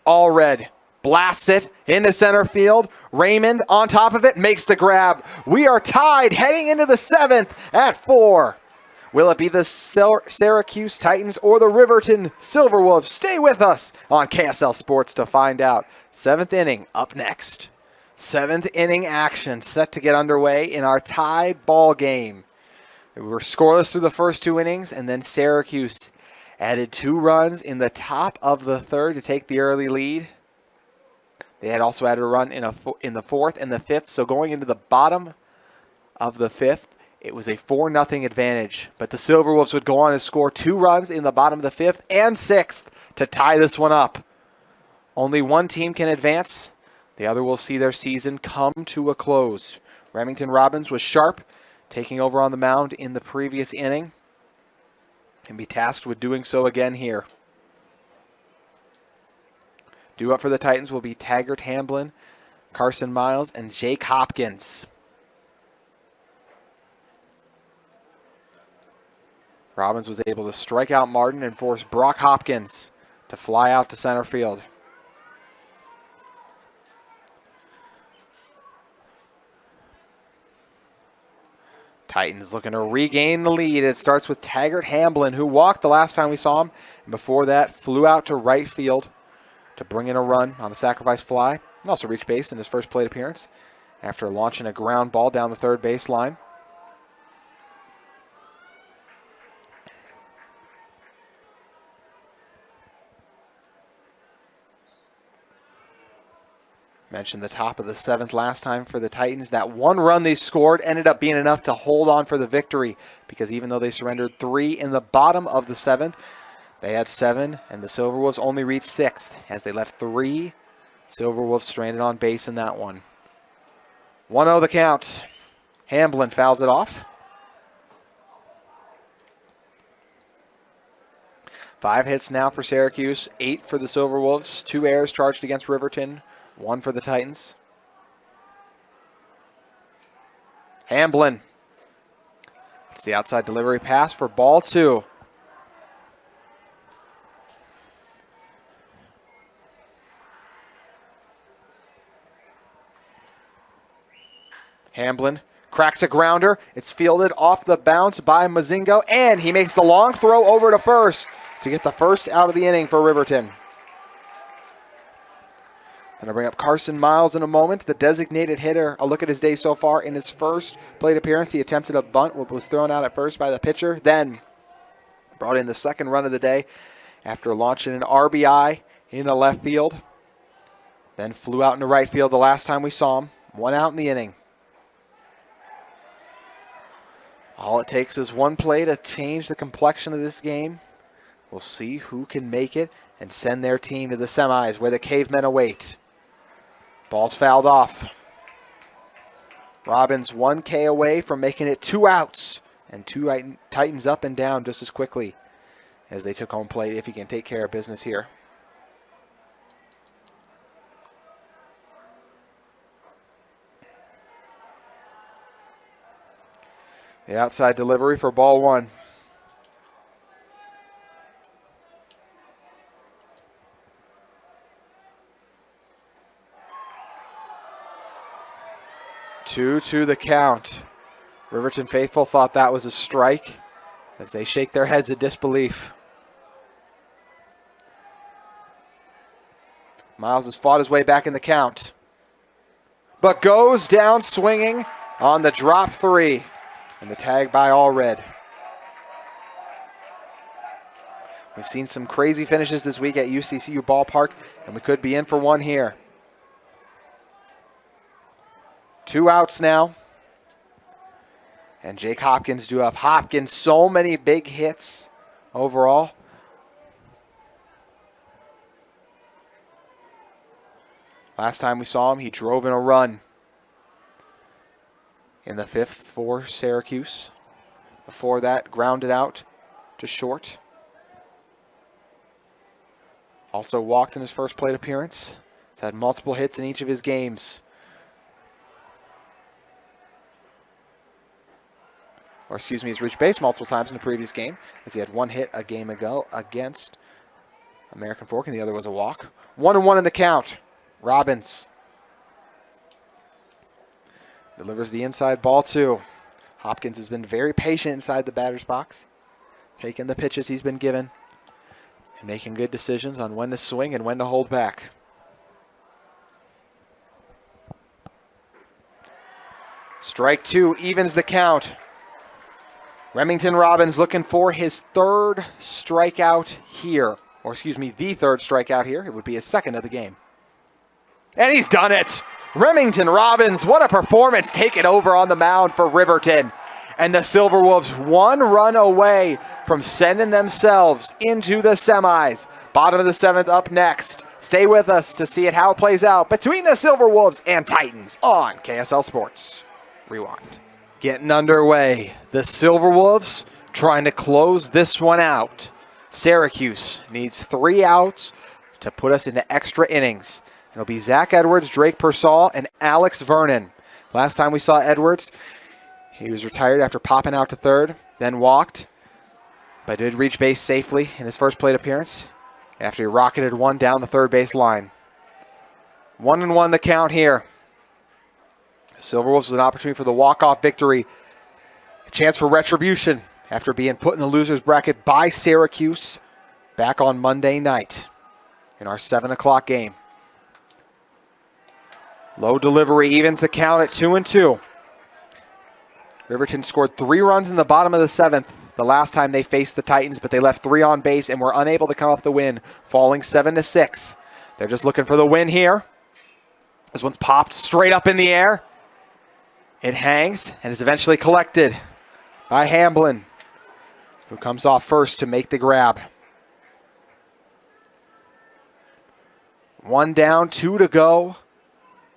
Allred blasts it into center field. Raymond on top of it makes the grab. We are tied heading into the 7th at 4. Will it be the Syracuse Titans or the Riverton Silverwolves? Stay with us on KSL Sports to find out. 7th inning up next. 7th inning action set to get underway in our tied ball game. We were scoreless through the first 2 innings, and then Syracuse added 2 runs in the top of the 3rd to take the early lead. They had also added a run in the 4th and the 5th. So going into the bottom of the 5th, it was a 4-0 advantage. But the Silverwolves would go on to score 2 runs in the bottom of the 5th and 6th to tie this one up. Only one team can advance. The other will see their season come to a close. Remington Robbins was sharp, taking over on the mound in the previous inning, and be tasked with doing so again here. Due up for the Titans will be Taggart Hamblin, Carson Miles, and Jake Hopkins. Robbins was able to strike out Martin and force Brock Hopkins to fly out to center field. Titans looking to regain the lead. It starts with Taggart Hamblin, who walked the last time we saw him, and before that flew out to right field to bring in a run on a sacrifice fly, and also reached base in his first plate appearance after launching a ground ball down the 3rd baseline. Mentioned the top of the 7th last time for the Titans. That one run they scored ended up being enough to hold on for the victory, because even though they surrendered 3 in the bottom of the 7th, they had 7, and the Silverwolves only reached 6th as they left 3 Silverwolves stranded on base in that one. 1-0 the count. Hamblin fouls it off. 5 hits now for Syracuse, 8 for the Silverwolves, 2 errors charged against Riverton, 1 for the Titans. Hamblin. It's the outside delivery pass for ball 2. Hamblin cracks a grounder. It's fielded off the bounce by Mazingo, and he makes the long throw over to first to get the first out of the inning for Riverton. Going to bring up Carson Miles in a moment, the designated hitter. A look at his day so far. In his first plate appearance, he attempted a bunt, which was thrown out at first by the pitcher. Then brought in the second run of the day after launching an RBI into left field. Then flew out into right field the last time we saw him. 1 out in the inning. All it takes is one play to change the complexion of this game. We'll see who can make it and send their team to the semis where the Cavemen await. Ball's fouled off. Robbins 1K away from making it 2 outs, and 2 Titans up and down just as quickly as they took home plate if he can take care of business here. The outside delivery for ball 1. Two to the count. Riverton faithful thought that was a strike as they shake their heads in disbelief. Miles has fought his way back in the count, but goes down swinging on the drop 3. And the tag by Allred. We've seen some crazy finishes this week at UCCU Ballpark, and we could be in for one here. 2 outs now. And Jake Hopkins due up. Hopkins, so many big hits overall. Last time we saw him, he drove in a run in the 5th for Syracuse. Before that, grounded out to short. Also walked in his first plate appearance. He's had multiple hits in each of his games. He's reached base multiple times in the previous game, as he had 1 hit a game ago against American Fork, and the other was a walk. 1-1 in the count. Robbins delivers the inside ball 2. Hopkins has been very patient inside the batter's box, taking the pitches he's been given and making good decisions on when to swing and when to hold back. Strike 2 evens the count. Remington Robbins looking for his 3rd strikeout here. The 3rd strikeout here. It would be his 2nd of the game. And he's done it! Remington Robbins, what a performance, taking over on the mound for Riverton. And the Silverwolves 1 run away from sending themselves into the semis. Bottom of the 7th up next. Stay with us to see how it plays out between the Silverwolves and Titans on KSL Sports Rewind. Getting underway. The Silverwolves trying to close this one out. Syracuse needs 3 outs to put us into extra innings. It'll be Zach Edwards, Drake Persall, and Alex Vernon. Last time we saw Edwards, he was retired after popping out to 3rd, then walked, but did reach base safely in his first plate appearance after he rocketed 1 down the 3rd base line. 1-1 the count here. Silverwolves with an opportunity for the walk-off victory. A chance for retribution after being put in the loser's bracket by Syracuse back on Monday night in our 7 o'clock game. Low delivery evens the count at 2-2. Riverton scored 3 runs in the bottom of the 7th the last time they faced the Titans, but they left 3 on base and were unable to come up the win, falling 7-6. They're just looking for the win here. This one's popped straight up in the air. It hangs and is eventually collected by Hamblin, who comes off first to make the grab. 1 down, 2 to go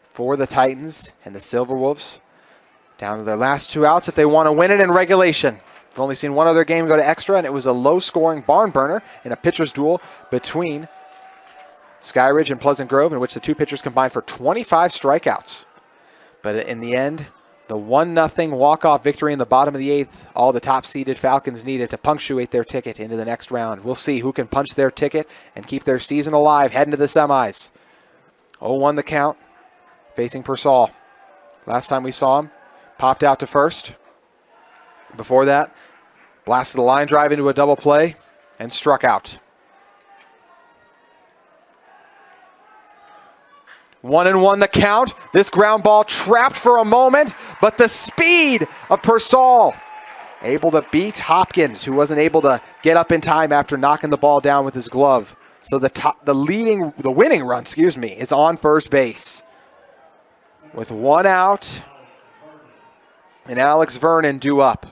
for the Titans, and the Silverwolves down to their last 2 outs if they want to win it in regulation. We've only seen one other game go to extra, and it was a low-scoring barn burner in a pitcher's duel between Skyridge and Pleasant Grove, in which the two pitchers combined for 25 strikeouts. But in the end, the 1-0 walk-off victory in the bottom of the 8th, all the top-seeded Falcons needed to punctuate their ticket into the next round. We'll see who can punch their ticket and keep their season alive heading to the semis. 0-1 the count, facing Persall. Last time we saw him, popped out to first. Before that, blasted a line drive into a double play and struck out. 1-1 the count. This ground ball trapped for a moment, but the speed of Persall able to beat Hopkins, who wasn't able to get up in time after knocking the ball down with his glove. So the winning run, is on first base. With 1 out and Alex Vernon due up.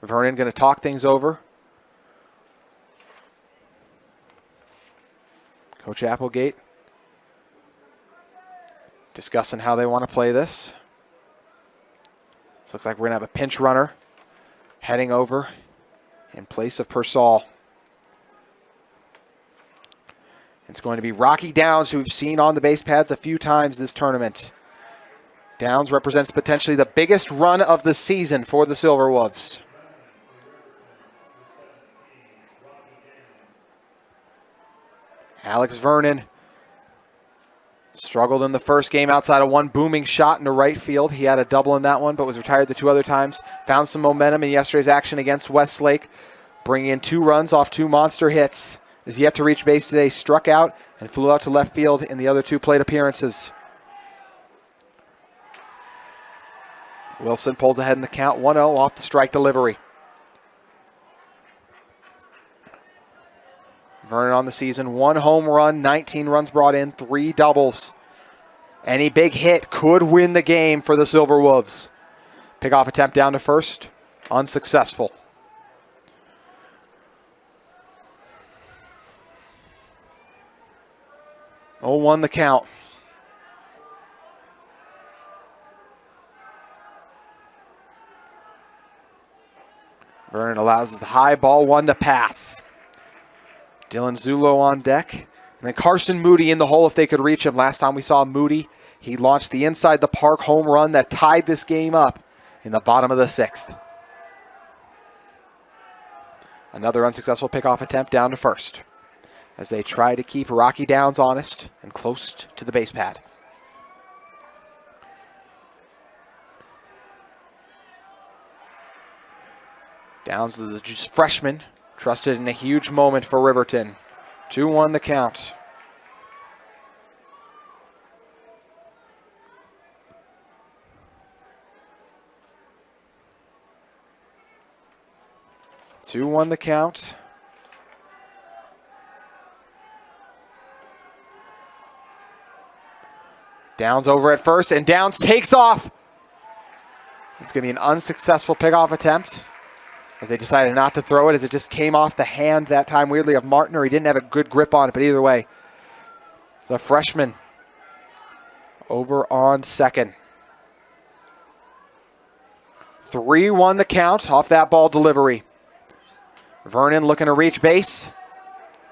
Vernon going to talk things over. Coach Applegate discussing how they want to play this. This looks like we're going to have a pinch runner heading over in place of Persall. It's going to be Rocky Downs, who we've seen on the base pads a few times this tournament. Downs represents potentially the biggest run of the season for the Silverwolves. Alex Vernon struggled in the first game outside of one booming shot into right field. He had a double in that one, but was retired the 2 other times. Found some momentum in yesterday's action against Westlake, bringing in 2 runs off 2 monster hits. Is yet to reach base today, struck out and flew out to left field in the other 2 plate appearances. Wilson pulls ahead in the count, 1-0 off the strike delivery. Vernon on the season, 1 home run, 19 runs brought in, 3 doubles. Any big hit could win the game for the Silverwolves. Pickoff attempt down to first, unsuccessful. Oh, 1 the count. Vernon allows the high ball 1 to pass. Dylan Zulo on deck. And then Carson Moody in the hole if they could reach him. Last time we saw Moody, he launched the inside the park home run that tied this game up in the bottom of the 6th. Another unsuccessful pickoff attempt down to first, as they try to keep Rocky Downs honest and close to the base pad. Downs is the freshman, trusted in a huge moment for Riverton. 2-1 the count. The count. Downs over at first, and Downs takes off. It's going to be an unsuccessful pickoff attempt, as they decided not to throw it, as it just came off the hand that time, weirdly, of Martin, or he didn't have a good grip on it, but either way, the freshman over on second. 3-1 the count off that ball delivery. Vernon looking to reach base.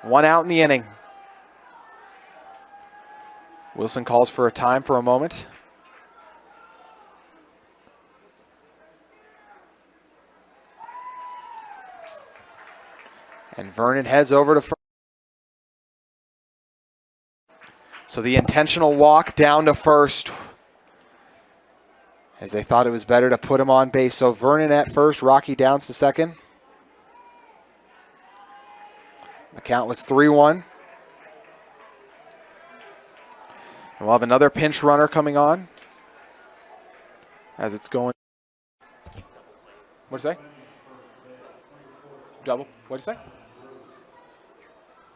1 out in the inning. Wilson calls for a time for a moment. And Vernon heads over to first. So the intentional walk down to first, as they thought it was better to put him on base. So Vernon at first, Rocky Downs to second. The count was 3-1. We'll have another pinch runner coming on as it's going. What'd you say? Double. What'd you say?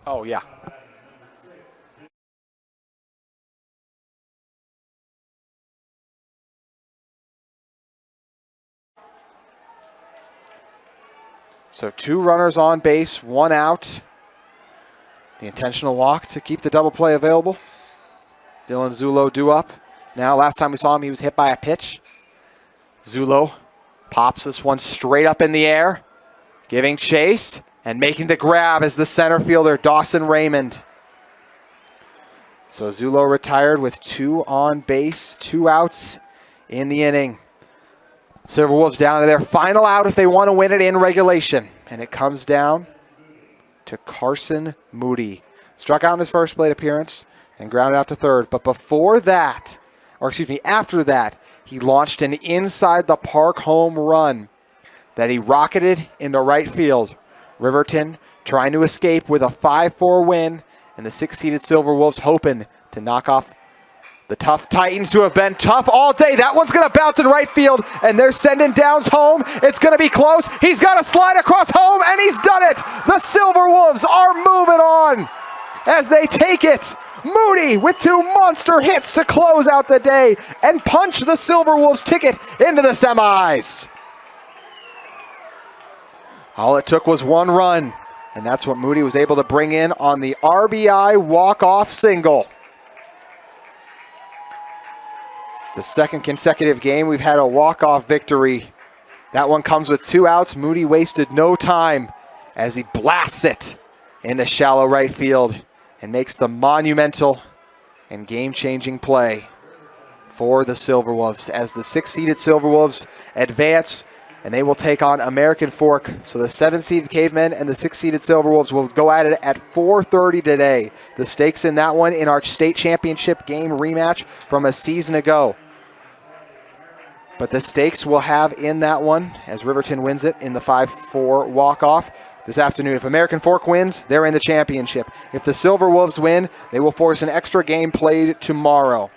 Oh, yeah. So 2 runners on base, 1 out. The intentional walk to keep the double play available. Dylan Zulo due up. Now, last time we saw him, he was hit by a pitch. Zulo pops this one straight up in the air, giving chase and making the grab as the center fielder, Dawson Raymond. So Zulo retired with 2 on base, 2 outs in the inning. Silverwolves down to their final out if they want to win it in regulation. And it comes down to Carson Moody. Struck out in his first plate appearance and grounded out to third. But before that, after that, he launched an inside the park home run that he rocketed into right field. Riverton trying to escape with a 5-4 win, and the 6-seeded Silverwolves hoping to knock off the tough Titans, who have been tough all day. That one's going to bounce in right field, and they're sending Downs home. It's going to be close. He's got to slide across home, and he's done it. The Silverwolves are moving on as they take it. Moody with 2 monster hits to close out the day and punch the Silverwolves' ticket into the semis. All it took was 1 run, and that's what Moody was able to bring in on the RBI walk-off single. The second consecutive game we've had a walk-off victory. That one comes with 2 outs. Moody wasted no time as he blasts it into shallow right field and makes the monumental and game-changing play for the Silverwolves as the 6-seeded Silverwolves advance, and they will take on American Fork. So the 7-seeded Cavemen and the 6-seeded Silverwolves will go at it at 4:30 today. The stakes in that one in our state championship game rematch from a season ago. But the stakes we'll have in that one as Riverton wins it in the 5-4 walk-off this afternoon. If American Fork wins, they're in the championship. If the Silverwolves win, they will force an extra game played tomorrow.